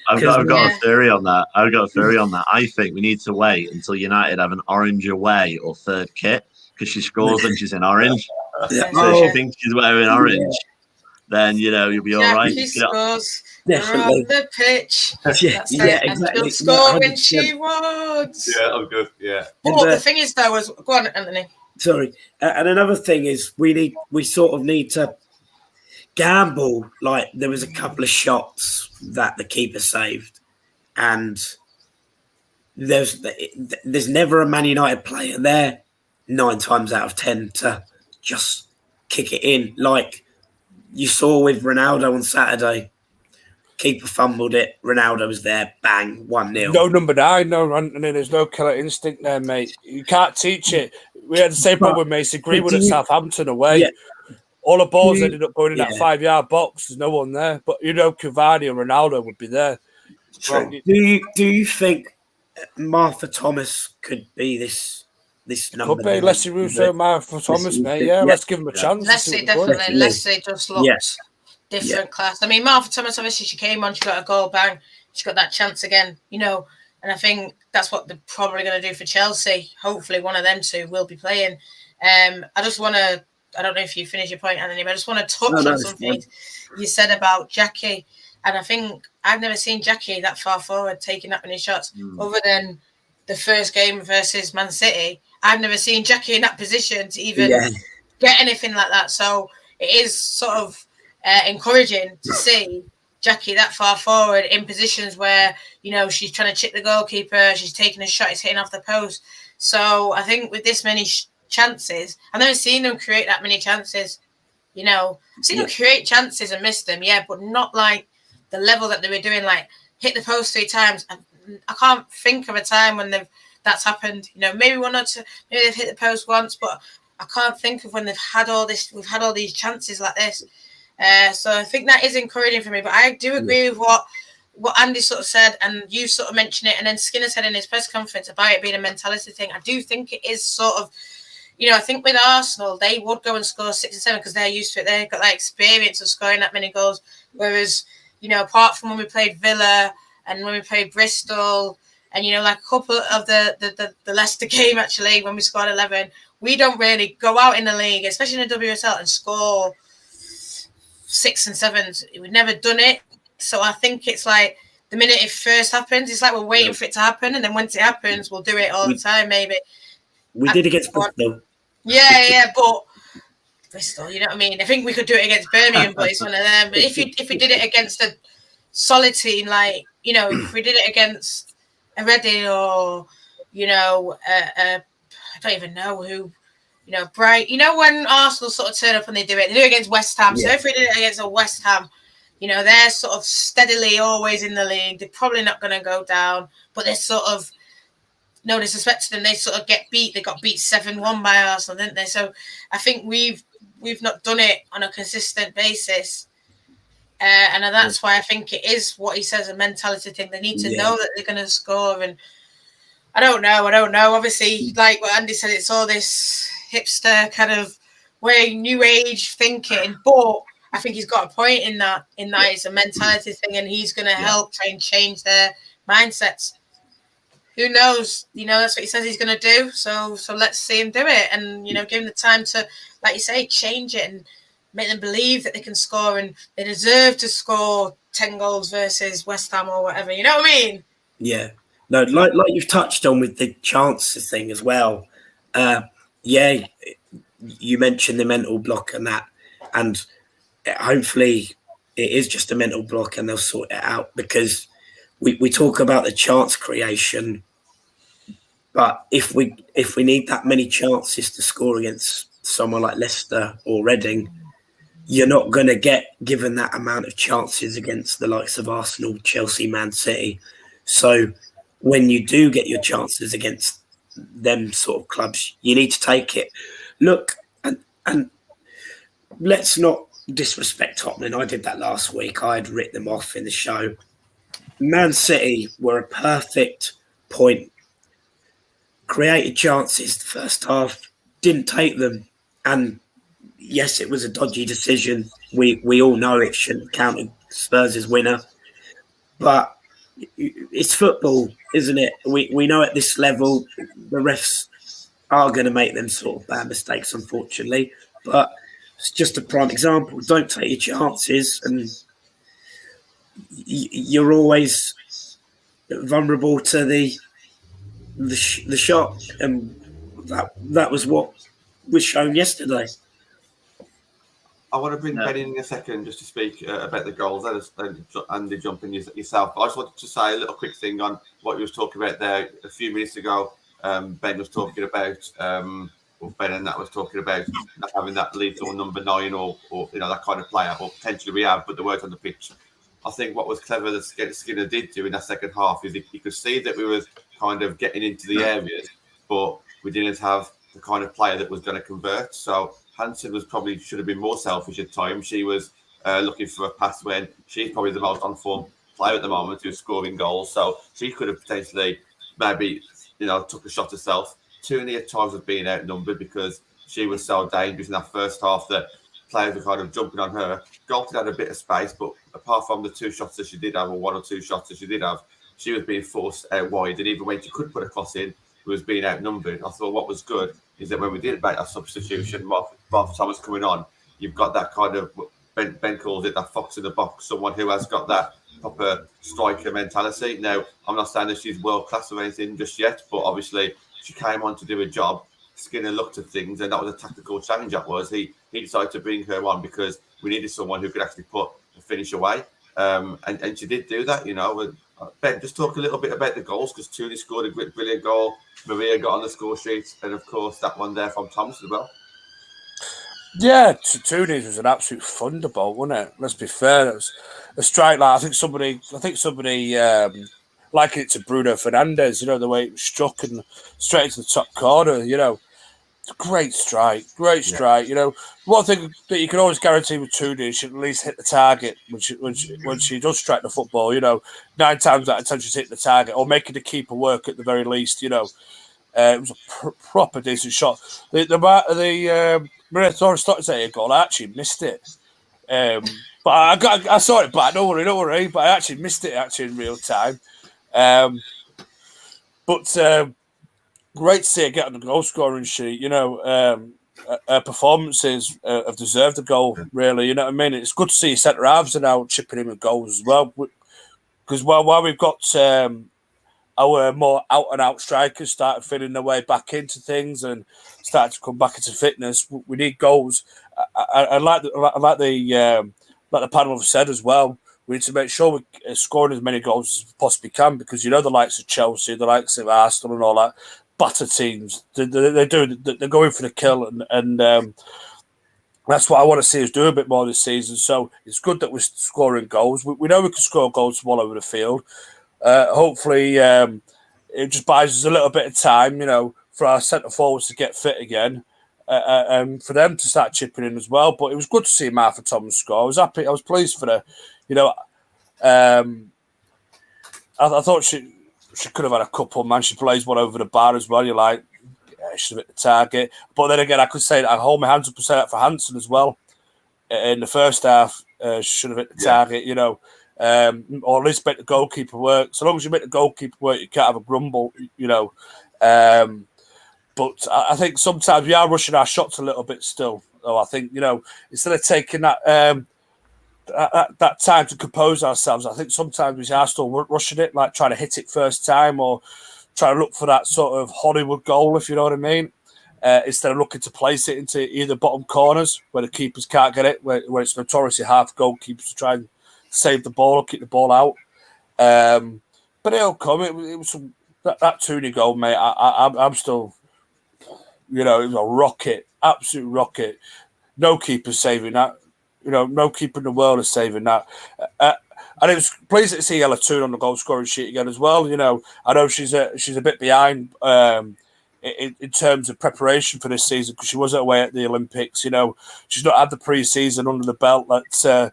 I've got a theory on that. I think we need to wait until United have an orange away or third kit, because she scores when she's in orange. So she thinks she's wearing orange. then you'll be all right. Jacky scores. Definitely. We're on the pitch. Yeah, That's yeah, it. exactly. And she'll score when 100%. she wants. Yeah, I'm good. Yeah. But the thing is, though, go on, Anthony. Sorry. And another thing is we sort of need to gamble. Like there was a couple of shots that the keeper saved, and there's never a Man United player there 9 times out of 10 to just kick it in. Like you saw with Ronaldo on Saturday. Keeper fumbled it. Ronaldo was there. Bang, 1-0. No number 9, no Anthony. There's no killer instinct there, mate. You can't teach it. We had the same problem with Mason Greenwood at Southampton away. Yeah. All the balls ended up going in that Yeah. 5-yard box. There's no one there. But Cavani or Ronaldo would be there. True. Do you think Martha Thomas could be this number? Could be Leslie Russo, Martha Thomas, mate. Yeah, let's give him a chance. Leslie definitely. Leslie just looked different class. I mean, Martha Thomas, obviously, she came on, she got a goal, bang, she got that chance again, and I think that's what they're probably going to do for Chelsea. Hopefully, one of them two will be playing. I just want to, I don't know if you finish your point, Anthony, but I just want to touch on something you said about Jacky. And I think I've never seen Jacky that far forward taking that many shots, other than the first game versus Man City. I've never seen Jacky in that position to even get anything like that. So it is sort of encouraging to see Jacky that far forward in positions where, she's trying to chip the goalkeeper, she's taking a shot, it's hitting off the post. So I think with this many chances, I've never seen them create that many chances. I've seen them create chances and miss them, but not like the level that they were doing, like hit the post 3 times. I can't think of a time when that's happened. Maybe one or two, maybe they've hit the post once, but I can't think of when they've had all this. We've had all these chances like this. So I think that is encouraging for me. But I do agree with what Andy sort of said, and you sort of mentioned it, and then Skinner said in his press conference about it being a mentality thing. I do think it is sort of, I think with Arsenal, they would go and score 6 and 7 because they're used to it. They've got that experience of scoring that many goals. Whereas, apart from when we played Villa and when we played Bristol, and like a couple of the Leicester game actually, when we scored 11, we don't really go out in the league, especially in the WSL, and score 6 and 7s. We've never done it. So I think it's like the minute it first happens, it's like we're waiting for it to happen, and then once it happens, we'll do it all the time. Maybe we did against Bristol. Yeah, but Bristol, you know what I mean? I think we could do it against Birmingham, but it's one of them. But if we did it against a solid team, like if we did it against a Reading or I don't even know who, Bright. When Arsenal sort of turn up and they do it against West Ham. So if we did it against a West Ham, they're sort of steadily always in the league. They're probably not going to go down, but they're sort of, no disrespect to them, they sort of get beat. They got beat 7-1 by Arsenal, didn't they? So I think we've not done it on a consistent basis. And that's why I think it is what he says, a mentality thing. They need to know that they're going to score. And I don't know. Obviously, like what Andy said, it's all this hipster kind of way, new age thinking. But I think he's got a point in that it's a mentality thing, and he's going to help try and change their mindsets. Who knows? That's what he says he's going to do. So let's see him do it, and give him the time to, like you say, change it and make them believe that they can score and they deserve to score 10 goals versus West Ham or whatever. You know what I mean? Yeah. No, like you've touched on with the chances thing as well. You mentioned the mental block and that, and hopefully it is just a mental block and they'll sort it out, because we talk about the chance creation, but if we need that many chances to score against someone like Leicester or Reading, you're not going to get given that amount of chances against the likes of Arsenal, Chelsea, Man City. So when you do get your chances against them sort of clubs, you need to take it. Look, and let's not disrespect Tottenham. I did that last week. I had written them off in the show. Man City were a perfect point. Created chances the first half, didn't take them. And yes, it was a dodgy decision. We all know it shouldn't count Spurs' winner. But it's football, isn't it? We know at this level the refs are going to make them sort of bad mistakes, unfortunately. But it's just a prime example. Don't take your chances, and you're always vulnerable to the shock, and that was what was shown yesterday. I want to bring Ben in a second just to speak about the goals and the jumping yourself. But I just wanted to say a little quick thing on what you was talking about there a few minutes ago. Ben was talking about, or Ben and that was talking about not having that lethal number 9 or that kind of player, or potentially we have, but the words on the pitch. I think what was clever that Skinner did do in that second half is he could see that we were kind of getting into the areas, but we didn't have the kind of player that was going to convert. So Hansen should have been more selfish at times. She was looking for a pass when she's probably the most on-form player at the moment who's scoring goals. So she could have potentially maybe, took a shot herself. Tooney at times was being outnumbered because she was so dangerous in that first half that players were kind of jumping on her. Galton had a bit of space, but apart from the 2 shots that she did have, or 1 or 2 shots that she did have, she was being forced out wide. And even when she could put a cross in, who was being outnumbered. I thought what was good is that when we did make that substitution, Mark Thomas coming on, you've got that kind of, Ben calls it that fox in the box, someone who has got that proper striker mentality. Now, I'm not saying that she's world class or anything just yet, but obviously she came on to do a job. Skinner looked at things, and that was a tactical change. That was he decided to bring her on because we needed someone who could actually put the finish away, and she did do that. Ben, just talk a little bit about the goals, because Tooney scored a brilliant goal. Maria got on the score sheet, and of course that one there from Thomas as well. Yeah, Tooney's was an absolute thunderbolt, wasn't it? Let's be fair. It was a strike like I think somebody likened it to Bruno Fernandes. The way it was struck and straight into the top corner. Great strike. One thing that you can always guarantee with Tooney is she'll at least hit the target when she does strike the football. 9 times out of 10 she's hitting the target or making the keeper work at the very least. It was a proper decent shot. The Maria Torres-Stotti's goal, I actually missed it. But I saw it back. Don't worry. But I actually missed it in real time. Great to see her get on the goal scoring sheet. Her performances have deserved a goal, really. You know what I mean? It's good to see centre halves are now chipping in with goals as well. Because while we've got our more out-and-out strikers started finding their way back into things and started to come back into fitness, we need goals. I like the panel have said as well. We need to make sure we're scoring as many goals as we possibly can, because the likes of Chelsea, the likes of Arsenal and all that, batter teams, they're going for the kill, and that's what I want to see us do a bit more this season. So it's good that we're scoring goals. We know we can score goals from all over the field. Hopefully, it just buys us a little bit of time, for our centre forwards to get fit again, and for them to start chipping in as well. But it was good to see Martha Thomas score. I was happy. I was pleased for her. I thought she could have had a couple, man. She plays one over the bar as well. You're like, yeah, she should have hit the target. But then again, I could say that I hold my hands up and say that for Hansen as well. In the first half, she should have hit the target, or at least make the goalkeeper work. So long as you make the goalkeeper work, you can't have a grumble, But I think sometimes we are rushing our shots a little bit still. So I think, instead of taking that that time to compose ourselves, I think sometimes we are still rushing it, like trying to hit it first time or trying to look for that sort of Hollywood goal, if you know what I mean, instead of looking to place it into either bottom corners where the keepers can't get it, where it's notoriously hard for goalkeepers to try and save the ball or keep the ball out. But it'll come. It was that Tooney goal, mate. I'm still, it was a rocket, absolute rocket. No keeper saving that. No keeper in the world is saving that. And it was pleasing to see Ella Toon on the goal scoring sheet again as well. I know she's a bit behind in terms of preparation for this season because she wasn't away at the Olympics. She's not had the pre-season under the belt that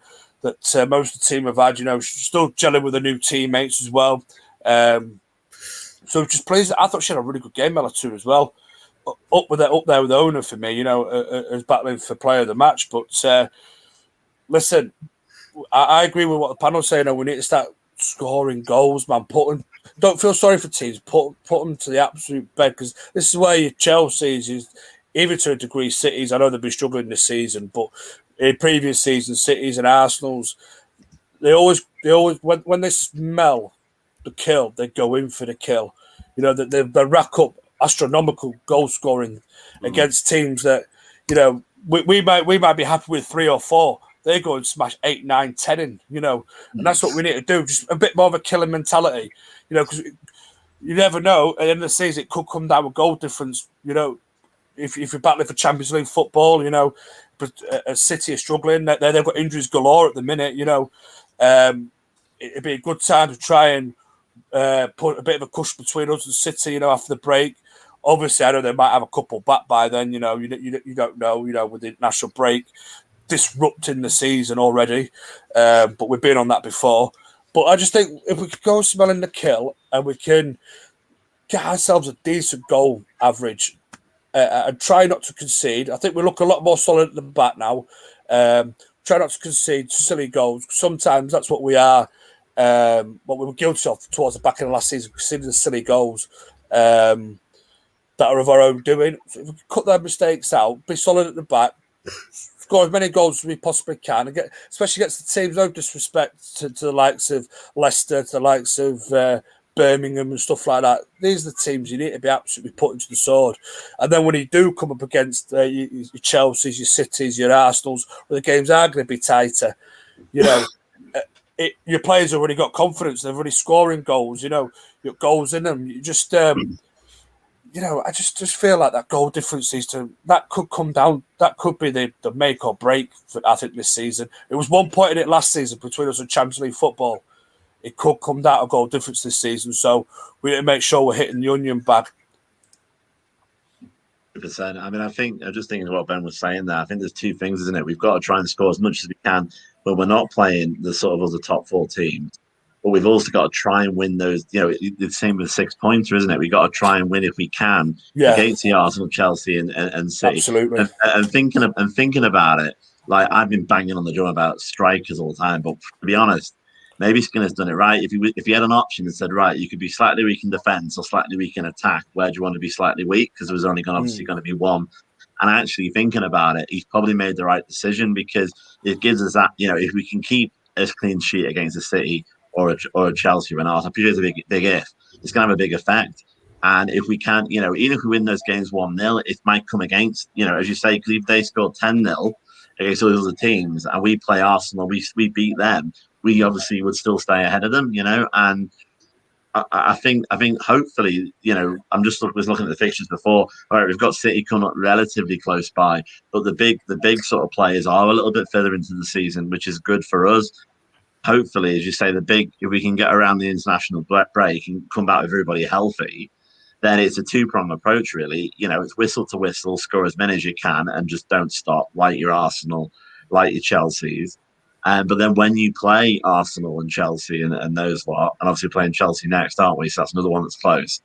most of the team have had. She's still gelling with her new teammates as well. So just pleased. I thought she had a really good game, Ella Toon, as well. Up there with the owner for me. As battling for player of the match, but. Listen, I agree with what the panel's saying. We need to start scoring goals, man. Don't feel sorry for teams. Put them to the absolute bed, because this is where your Chelsea's, even to a degree, City's. I know they've been struggling this season, but in previous seasons, City's and Arsenal's, they always when they smell the kill, they go in for the kill. You know, they rack up astronomical goal scoring against teams that, you know, we might be happy with 3 or 4. They go and smash 8, 9, 10 in, you know, and that's what we need to do. Just a bit more of a killing mentality, you know, because you never know. At the end of the season, it could come down with goal difference, you know. If you're battling for Champions League football, you know, but City are struggling. They've got injuries galore at the minute, you know. It'd be a good time to try and put a bit of a cushion between us and City, you know, after the break. Obviously, I know they might have a couple back by then, you know. You don't know, you know, with the international break disrupting the season already. But we've been on that before. But I just think if we could go smelling the kill and we can get ourselves a decent goal average and try not to concede. I think we look a lot more solid at the back now. Try not to concede silly goals. Sometimes that's what we are. What we were guilty of towards the back end of last season, conceding the silly goals that are of our own doing. So if we cut their mistakes out, be solid at the back, score as many goals as we possibly can, and especially against the teams. No disrespect to the likes of Leicester, to the likes of Birmingham and stuff like that. These are the teams you need to be absolutely putting to the sword. And then when you do come up against your Chelseas, your Cities, your Arsenals, where the games are going to be tighter, you know, your players have already got confidence. They're already scoring goals. You know, you've got goals in them. You just, you know, I just feel like that goal difference that could come down. That could be the make or break for, I think, this season. It was 1 point in it last season between us and Champions League football. It could come down to goal difference this season. So we need to make sure we're hitting the onion bag. 100%. I mean, I'm just thinking of what Ben was saying there. I think there's two things, isn't it? We've got to try and score as much as we can when we're not playing the sort of other top 4 teams. But we've also got to try and win those, you know, the same with 6-pointer, isn't it? We've got to try and win if we can against the Arsenal, Chelsea and City. Absolutely. And thinking about it, like I've been banging on the drum about strikers all the time, but to be honest, maybe Skinner's done it right. If he had an option and said, right, you could be slightly weak in defence or slightly weak in attack, where do you want to be slightly weak? Because there was only obviously going to be one. And actually thinking about it, he's probably made the right decision because it gives us that, you know, if we can keep a clean sheet against a City or a Chelsea or an Arsenal, I appreciate it's a big if. It's going to have a big effect. And if we can't, you know, even if we win those games 1-0, it might come against, you know, as you say, because if they scored 10-0 against all those other teams and we play Arsenal, we beat them, we obviously would still stay ahead of them, you know. And I think hopefully, you know, was looking at the fixtures before. All right, we've got City coming up relatively close by, but the big sort of players are a little bit further into the season, which is good for us. Hopefully, as you say, if we can get around the international break and come back with everybody healthy, then it's a two-pronged approach, really. You know, it's whistle to whistle, score as many as you can, and just don't stop, like your Arsenal, like your Chelseas. But then when you play Arsenal and Chelsea and those lot, and obviously playing Chelsea next, aren't we? So that's another one that's close.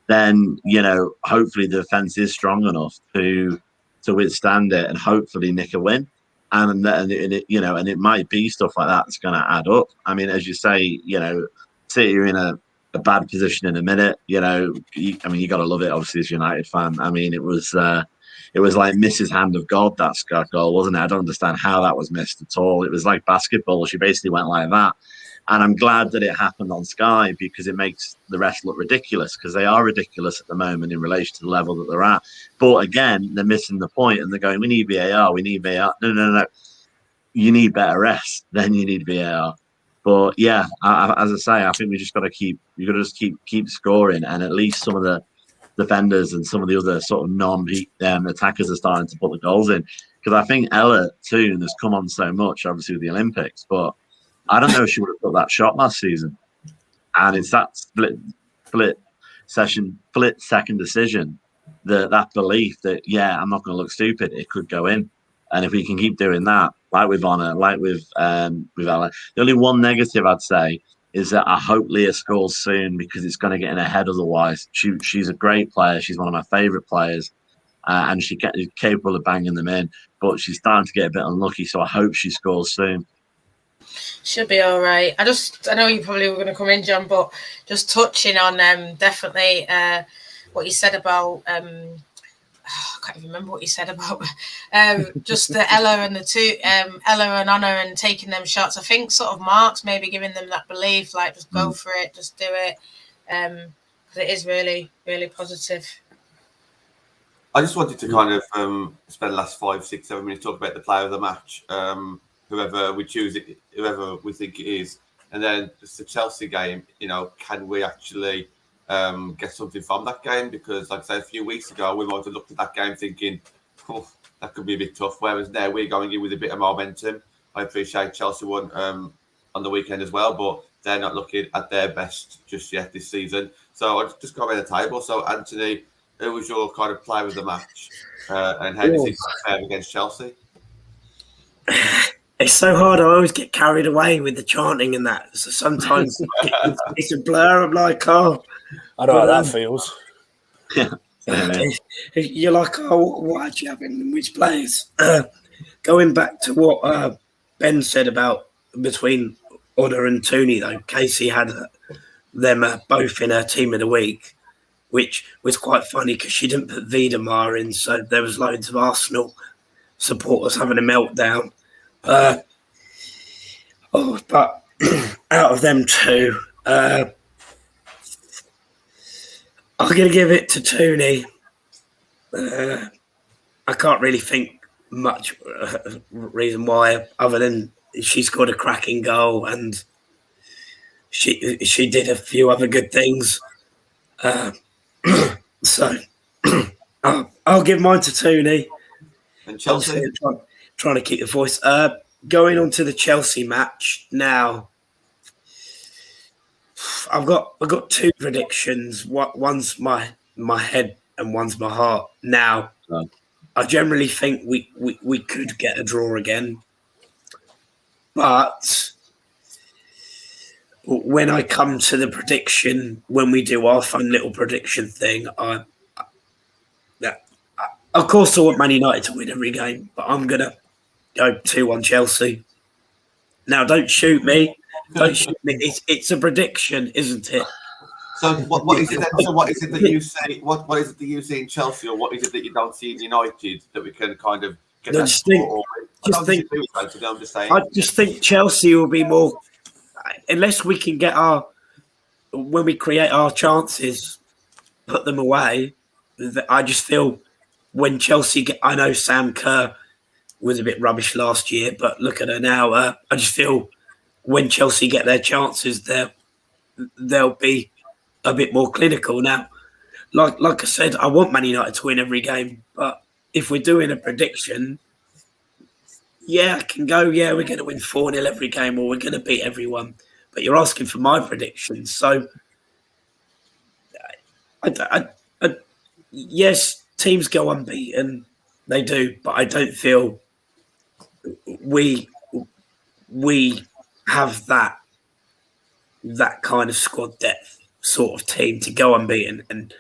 Then, you know, hopefully the defence is strong enough to withstand it and hopefully nick a win. And it, you know, and it might be stuff like that that's going to add up. I mean, as you say, you know, City are in a bad position in a minute. You know, you got to love it, obviously, as a United fan. I mean, it was like Mrs. Hand of God, that Scott goal, wasn't it? I don't understand how that was missed at all. It was like basketball. She basically went like that. And I'm glad that it happened on Sky because it makes the rest look ridiculous because they are ridiculous at the moment in relation to the level that they're at. But again, they're missing the point and they're going, we need VAR, we need VAR. No. You need better rest, then you need VAR. But yeah, as I say, I think we just got to keep scoring, and at least some of the defenders and some of the other sort of non-attackers are starting to put the goals in. Because I think Ella Toon has come on so much, obviously with the Olympics, but I don't know if she would have put that shot last season. And it's that split second decision, that belief that, yeah, I'm not going to look stupid, it could go in. And if we can keep doing that, like with Honor, like with Ella, the only one negative I'd say is that I hope Leah scores soon because it's going to get in her head otherwise. She's a great player. She's one of my favourite players. And she's capable of banging them in. But she's starting to get a bit unlucky, so I hope she scores soon. Should be all right. I know you probably were going to come in, John, but just touching on definitely what you said about I can't even remember what he said about just the Ella and the two Ella and Anna and taking them shots. I think sort of Mark's maybe giving them that belief, like just go for it, just do it, because it is really, really positive. I just wanted to kind of spend the last 5, 6, 7 minutes talk about the player of the match, whoever we choose, whoever we think it is, and then just the Chelsea game. You know, can we actually get something from that game? Because, like I said, a few weeks ago, we might have looked at that game thinking, oh, that could be a bit tough. Whereas now we're going in with a bit of momentum. I appreciate Chelsea won on the weekend as well, but they're not looking at their best just yet this season. So I'll just go around the table. So, Anthony, who was your kind of player of the match, and how does he compare against Chelsea? It's so hard. I always get carried away with the chanting and that. So sometimes it's a blur. I'm like, oh, I know how that feels. You're like, oh, what actually happened in which players? Going back to what Ben said about between Oda and Tooney, though, Casey had them both in her team of the week, which was quite funny because she didn't put Wiedemar in, so there was loads of Arsenal supporters having a meltdown. But out of them two, I'm going to give it to Tooney. I can't really think much reason why, other than she scored a cracking goal and she did a few other good things. So I'll give mine to Tooney. And Chelsea? Trying to keep the voice. Going on to the Chelsea match now. I've got two predictions. One's my head and one's my heart. Now, I generally think we could get a draw again, but when I come to the prediction, when we do our fun little prediction thing, of course I want Man United to win every game, but I'm gonna go 2-1 Chelsea. Now, don't shoot me. Don't shoot me. It's a prediction, isn't it? So what is it? So what is it that you say? What is it that you see in Chelsea, or what is it that you don't see in United that we can kind of get? I just think Chelsea will be more, unless we can get when we create our chances, put them away. I just feel when Chelsea I know Sam Kerr was a bit rubbish last year, but look at her now. I just feel when Chelsea get their chances, they'll be a bit more clinical now. Like I said, I want Man United to win every game, but if we're doing a prediction, I can go, we're going to win 4-0 every game, or we're going to beat everyone. But you're asking for my prediction, so yes, teams go unbeaten, they do, but I don't feel we have that kind of squad depth sort of team to go unbeaten. And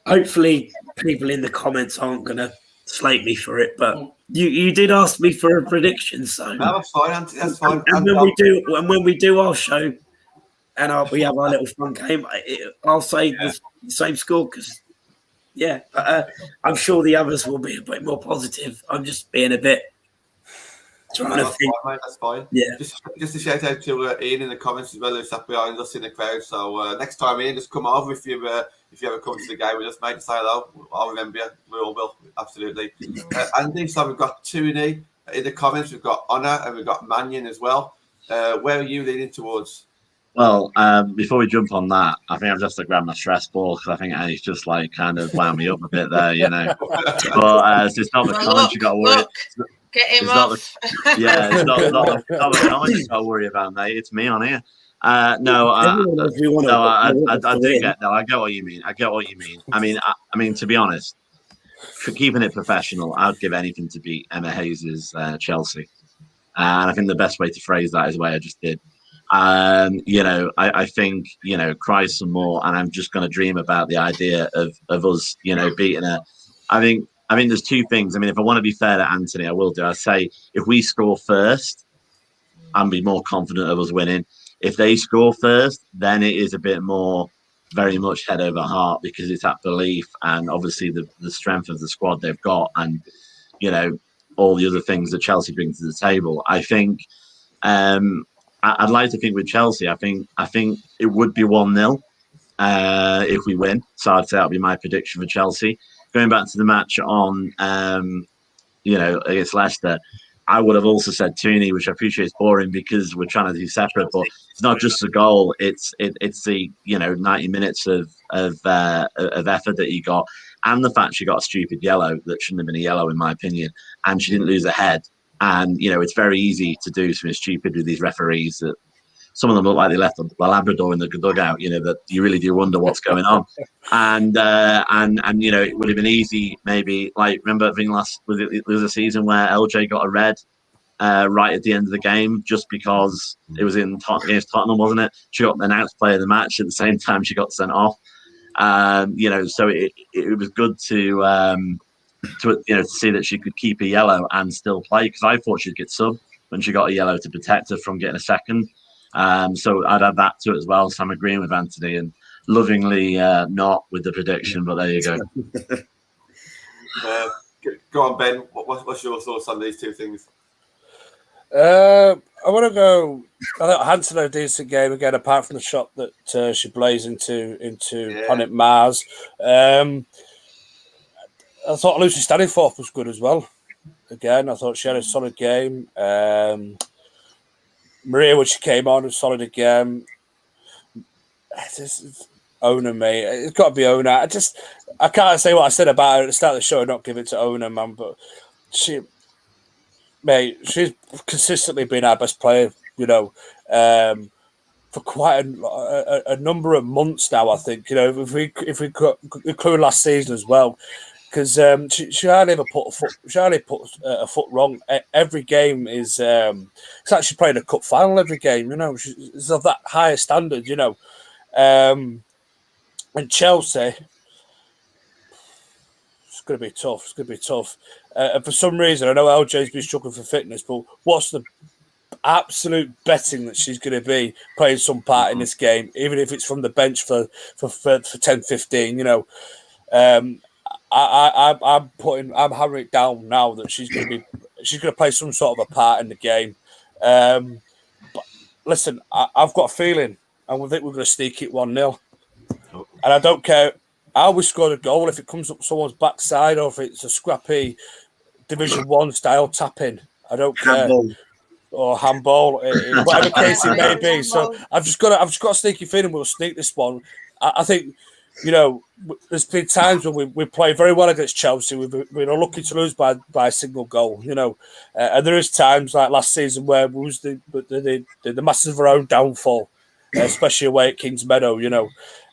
hopefully people in the comments aren't going to slate me for it, but you did ask me for a prediction, so no, that's fine, Auntie, that's fine. And when we do our show and we have our little fun game, I'll say the same score because I'm sure the others will be a bit more positive. I'm just being a bit trying to think. Fine, mate, that's fine. Yeah. Just a shout out to Ian in the comments as well, who sat behind us in the crowd. So next time, Ian, just come over if you ever come to the game with us, mate. Say hello. I'll remember you. We all will, absolutely. Andy, so we've got Tooney in the comments. We've got Honor and we've got Mannion as well. Where are you leaning towards? Well, before we jump on that, I think I've just to grab my stress ball because I think it's just like kind of wound me up a bit there, you know. But it's not the comments you got to worry. Get him off. It's not the comments you got to worry about, mate. It's me on here. I get what you mean. I mean, to be honest, for keeping it professional, I'd give anything to beat Emma Hayes' Chelsea, and I think the best way to phrase that is the way I just did. I think, cry some more, and I'm just going to dream about the idea of us, beating her. I think there's two things. I mean, if I want to be fair to Anthony, I will do. I say if we score first, I'll be more confident of us winning. If they score first, then it is a bit more very much head over heart, because it's that belief and obviously the strength of the squad they've got, and all the other things that Chelsea bring to the table. I think I'd like to think with Chelsea, I think it would be 1-0 if we win. So I'd say that'll be my prediction for Chelsea. Going back to the match on against Leicester, I would have also said 2-0, which I appreciate is boring because we're trying to do separate, but it's not just the goal. It's the 90 minutes of effort that you got, and the fact she got a stupid yellow that shouldn't have been a yellow in my opinion, and she didn't lose her head. And it's very easy to do something stupid with these referees. That some of them look like they left the Labrador in the dugout. That you really do wonder what's going on. And it would have been easy, maybe, like, remember, I think there was a season where LJ got a red right at the end of the game just because it was against Tottenham, wasn't it? She got announced player of the match at the same time she got sent off. So it was good to see that she could keep a yellow and still play, because I thought she'd get sub when she got a yellow to protect her from getting a second. So I'd add that to it as well. So I'm agreeing with Anthony and lovingly not with the prediction, but there you go. Go on, Ben. What's your thoughts on these two things? I want to go. I thought Hanson had a decent game again, apart from the shot that she blazed into Planet Mars. I thought Lucy Staniforth was good as well. Again, I thought she had a solid game. Maria, when she came on, was solid again. Ona, mate. It's got to be Ona. I can't say what I said about her at the start of the show and not give it to Ona, man. But she's consistently been our best player, for quite a number of months now, I think. If we include last season as well, because she hardly ever put a foot wrong. Every game is it's like she's playing a cup final every game. She's of that higher standard. And Chelsea, it's going to be tough. And for some reason, I know LJ's been struggling for fitness, but what's the absolute betting that she's going to be playing some part in this game, even if it's from the bench for 10, 15, I'm hammering it down now that she's going to play some sort of a part in the game. But listen, I've got a feeling, and we think we're going to sneak it 1-0. And I don't care how we score a goal, if it comes up someone's backside or if it's a scrappy Division 1 style tap-in. I don't care. Or handball, whatever case it may be. So I've just got a sneaky feeling we'll sneak this one. I think, there's been times when we play very well against Chelsea. We've been unlucky to lose by a single goal, and there is times like last season where we was the masters of our own downfall, especially away at Kings Meadow,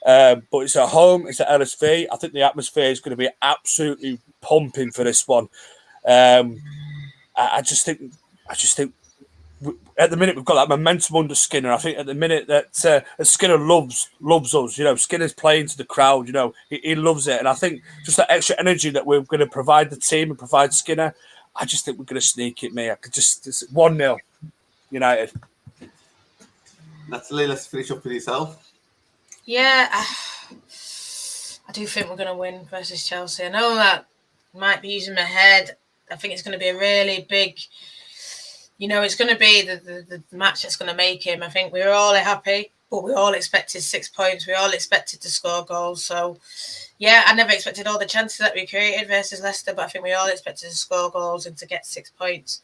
but it's at home, it's at LSV. I think the atmosphere is going to be absolutely pumping for this one. I just think at the minute we've got that momentum under Skinner. I think at the minute that Skinner loves us. Skinner's playing to the crowd. He loves it, and I think just that extra energy that we're going to provide the team and provide Skinner, I just think we're going to sneak it. Me, I could just 1-0 United. Natalie, let's finish up with yourself. Yeah, I do think we're going to win versus Chelsea. I know that might be using my head. I think it's going to be a really big. It's going to be the match that's going to make him. I think we were all happy, but we all expected 6 points. We all expected to score goals. So, yeah, I never expected all the chances that we created versus Leicester, but I think we all expected to score goals and to get 6 points.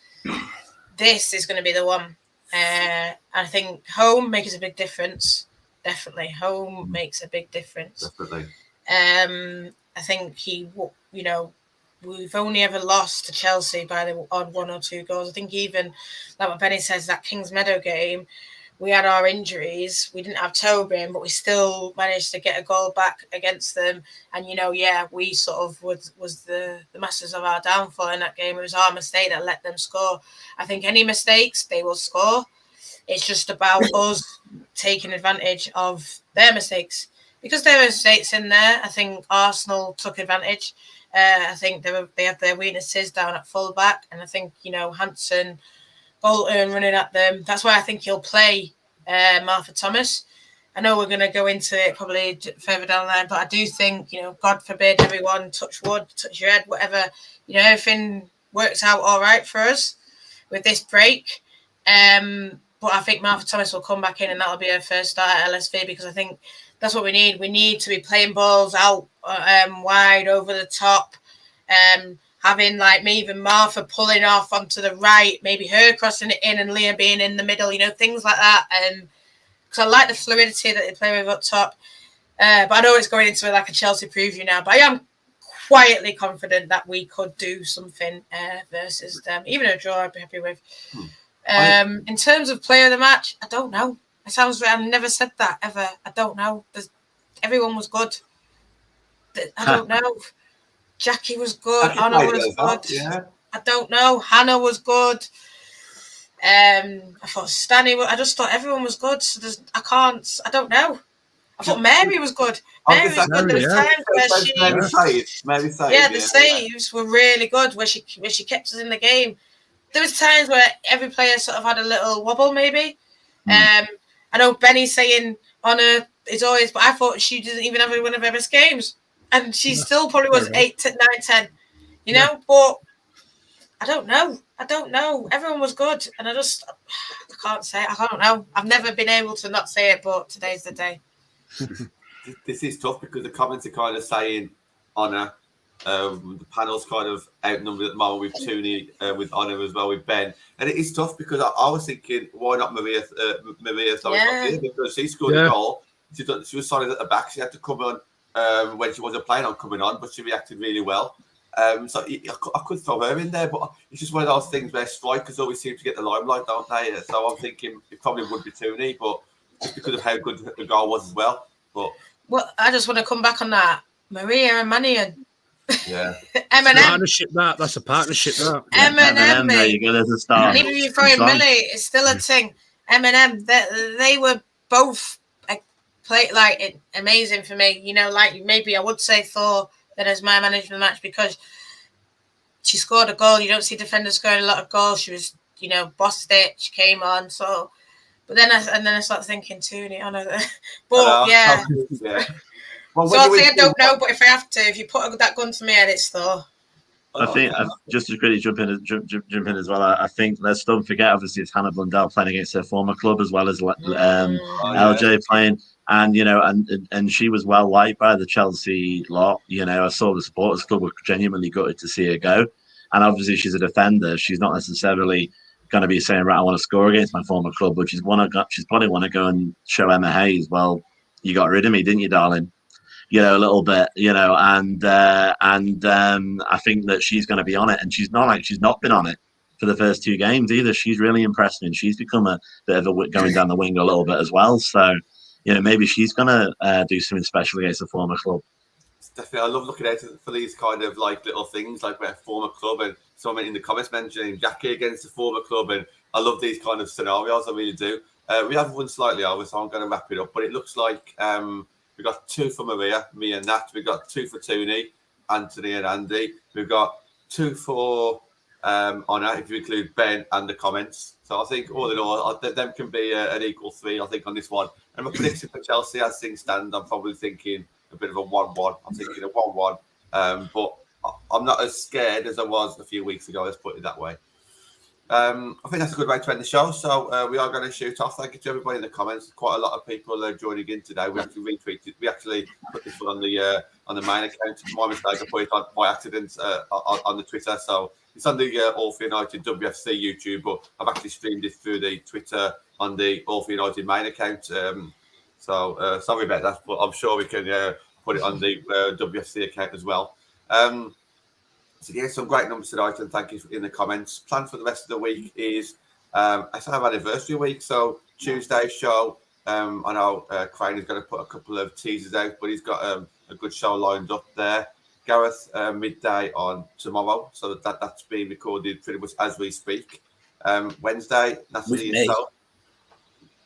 This is going to be the one. I think home makes a big difference. Definitely. Home makes a big difference. Definitely. I think we've only ever lost to Chelsea by the odd 1 or 2 goals. I think even, like what Benny says, that Kings Meadow game, we had our injuries. We didn't have Tobin, but we still managed to get a goal back against them. And, we sort of was the masters of our downfall in that game. It was our mistake that let them score. I think any mistakes, they will score. It's just about us taking advantage of their mistakes. Because there were mistakes in there, I think Arsenal took advantage. I think they had their weaknesses down at fullback, and I think Hanson, Bolton running at them. That's why I think he'll play Martha Thomas. I know we're going to go into it probably further down the line, but I do think, God forbid, everyone, touch wood, touch your head, whatever, everything works out all right for us with this break. But I think Martha Thomas will come back in and that'll be her first start at LSV, because I think that's what we need. We need to be playing balls out wide over the top, having like maybe even Martha pulling off onto the right, maybe her crossing it in and Leah being in the middle, things like that. Because I like the fluidity that they play with up top. But I know it's going into like a Chelsea preview now, but I am quietly confident that we could do something versus them. Even a draw I'd be happy with. In terms of player of the match, I don't know. It sounds like I've never said that ever. I don't know. Everyone was good. I don't know. Jacky was good. Anna was good. Yeah. I don't know. Hannah was good. I thought I just thought everyone was good. So I don't know. I thought Mary was good. Mary was good. There was times where the saves were really good, where she kept us in the game. There was times where every player sort of had a little wobble, maybe. I know Benny's saying Honor is always, but I thought she didn't even have one of her best games, and she still probably was 8 to 9, 10. But I don't know. Everyone was good, and I can't say it. I don't know. I've never been able to not say it, but today's the day. This is tough because the comments are kind of saying Honor. The panel's kind of outnumbered at the moment with Tooney, with Honor as well, with Ben. And it is tough because I was thinking, why not Maria? Because she scored a goal. She was solid at the back. She had to come on when she wasn't playing on coming on, but she reacted really well. So I could throw her in there, but it's just one of those things where strikers always seem to get the limelight, don't they? So I'm thinking it probably would be Tooney, but just because of how good the goal was as well. But I just want to come back on that. Maria and Manion. Yeah. Partnership that. That's a partnerip that. M&M, there you go, there's a start. And even if you throw in Millie, it's still a thing. M&M, they were both played like amazing for me. Like maybe I would say Thor that as my manager of the match, because she scored a goal. You don't see defenders scoring a lot of goals. She was, bossed it. She came on. So, but then I start thinking Tooney on her. But yeah. Well, so I'll say I don't know, but if I have to, if you put that gun to me head, it's Thor. I think just to quickly jump in as well. I think let's don't forget. Obviously, it's Hannah Blundell playing against her former club as well as LJ playing, and and she was well liked by the Chelsea lot. I saw the supporters club were genuinely gutted to see her go, and obviously she's a defender. She's not necessarily going to be saying, "Right, I want to score against my former club," but she's probably want to go and show Emma Hayes, "Well, you got rid of me, didn't you, darling?" A little bit, and I think that she's going to be on it, and she's not been on it for the first 2 games either. She's really impressed me, and she's become a bit of a going down the wing a little bit as well. So, maybe she's going to do something special against a former club. Definitely, I love looking out for these kind of like little things, like where former club, and someone in the comments mentioning Jacky against a former club, and I love these kind of scenarios. I really do. We have one slightly over, so I'm going to wrap it up. But it looks like we've got 2 for Maria, me and Nat. We've got 2 for Tooney, Anthony and Andy. We've got 2 for Honor, if you include Ben and the comments. So I think all in all, them can be an equal 3, I think, on this one. And my prediction for Chelsea, as things stand, I'm probably thinking a bit of a 1-1. I'm thinking a 1-1. But I'm not as scared as I was a few weeks ago, let's put it that way. I think that's a good way to end the show. So we are going to shoot off. Thank you to everybody in the comments. Quite a lot of people are joining in today. We actually retweeted. We actually put this one on the main account. My mistake. I put it on by accident on the Twitter. So it's on the All for United WFC YouTube, but I've actually streamed it through the Twitter on the All for United main account. So sorry about that, but I'm sure we can put it on the WFC account as well. So yeah, some great numbers tonight, and thank you in the comments. Plan for the rest of the week is I have anniversary week, so Tuesday's show. I know Crane is going to put a couple of teasers out, but he's got a good show lined up there. Gareth midday on tomorrow, so that's being recorded pretty much as we speak. Wednesday, Natalie yourself.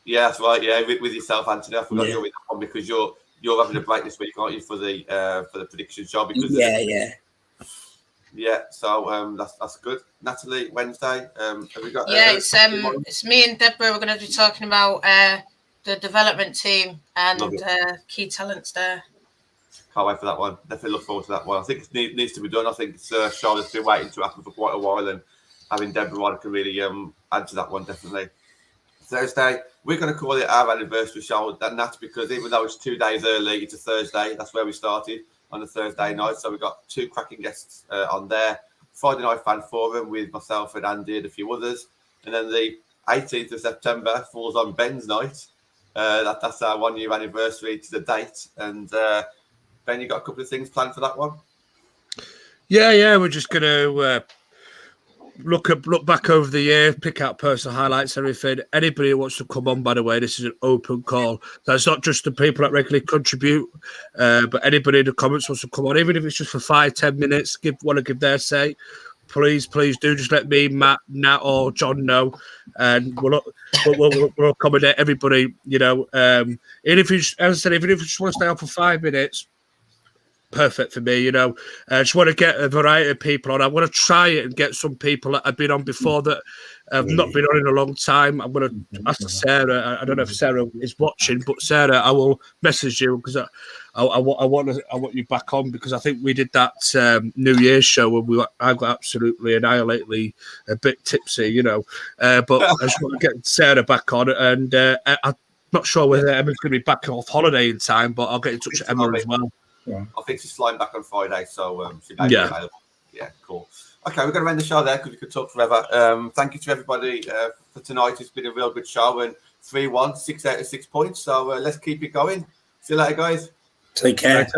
Yeah, that's right. Yeah, with yourself, Anthony. I forgot you're with that one because you're having a break this week, aren't you, for the prediction show? Because yeah, so that's good. Natalie, Wednesday. Have we got? It's me and Deborah. We're going to be talking about the development team and key talents there. Can't wait for that one. Definitely look forward to that one. I think it needs to be done. I think it's Charlotte's been waiting to happen for quite a while, and having Deborah on can really add to that one, definitely. Thursday, we're going to call it our anniversary show, and that's because even though it's 2 days early, it's a Thursday. That's where we started, on a Thursday night. So we've got 2 cracking guests on there. Friday Night Fan Forum with myself and Andy and a few others. And then the 18th of September falls on Ben's night. That's our 1 year anniversary to the date. And Ben, you got a couple of things planned for that one? Yeah. We're just going to look back over the year, pick out personal highlights, everything. Anybody who wants to come on, by the way, this is an open call. So it's not just the people that regularly contribute, but anybody in the comments wants to come on, even if it's just for 5-10 minutes, want to give their say. Please do just let me, Matt, Nat, or John know, and we'll accommodate everybody. Even if you, as I said, even if you just want to stay on for 5 minutes, perfect for me. I just want to get a variety of people on. I want to try it and get some people that I've been on before that have not been on in a long time. I'm going to ask Sarah. I don't know if Sarah is watching, but Sarah, I will message you because I want you back on, because I think we did that New Year's show where I got absolutely annihilatedly a bit tipsy, but I just want to get Sarah back on, and I'm not sure whether Emma's going to be back off holiday in time, but I'll get in touch with Emma as well. Yeah. I think she's flying back on Friday, so she may be available. Yeah, cool. Okay, we're going to end the show there because we could talk forever. Thank you to everybody for tonight. It's been a real good show, and 3-1, 6 out of 6 points. So let's keep it going. See you later, guys. Take care.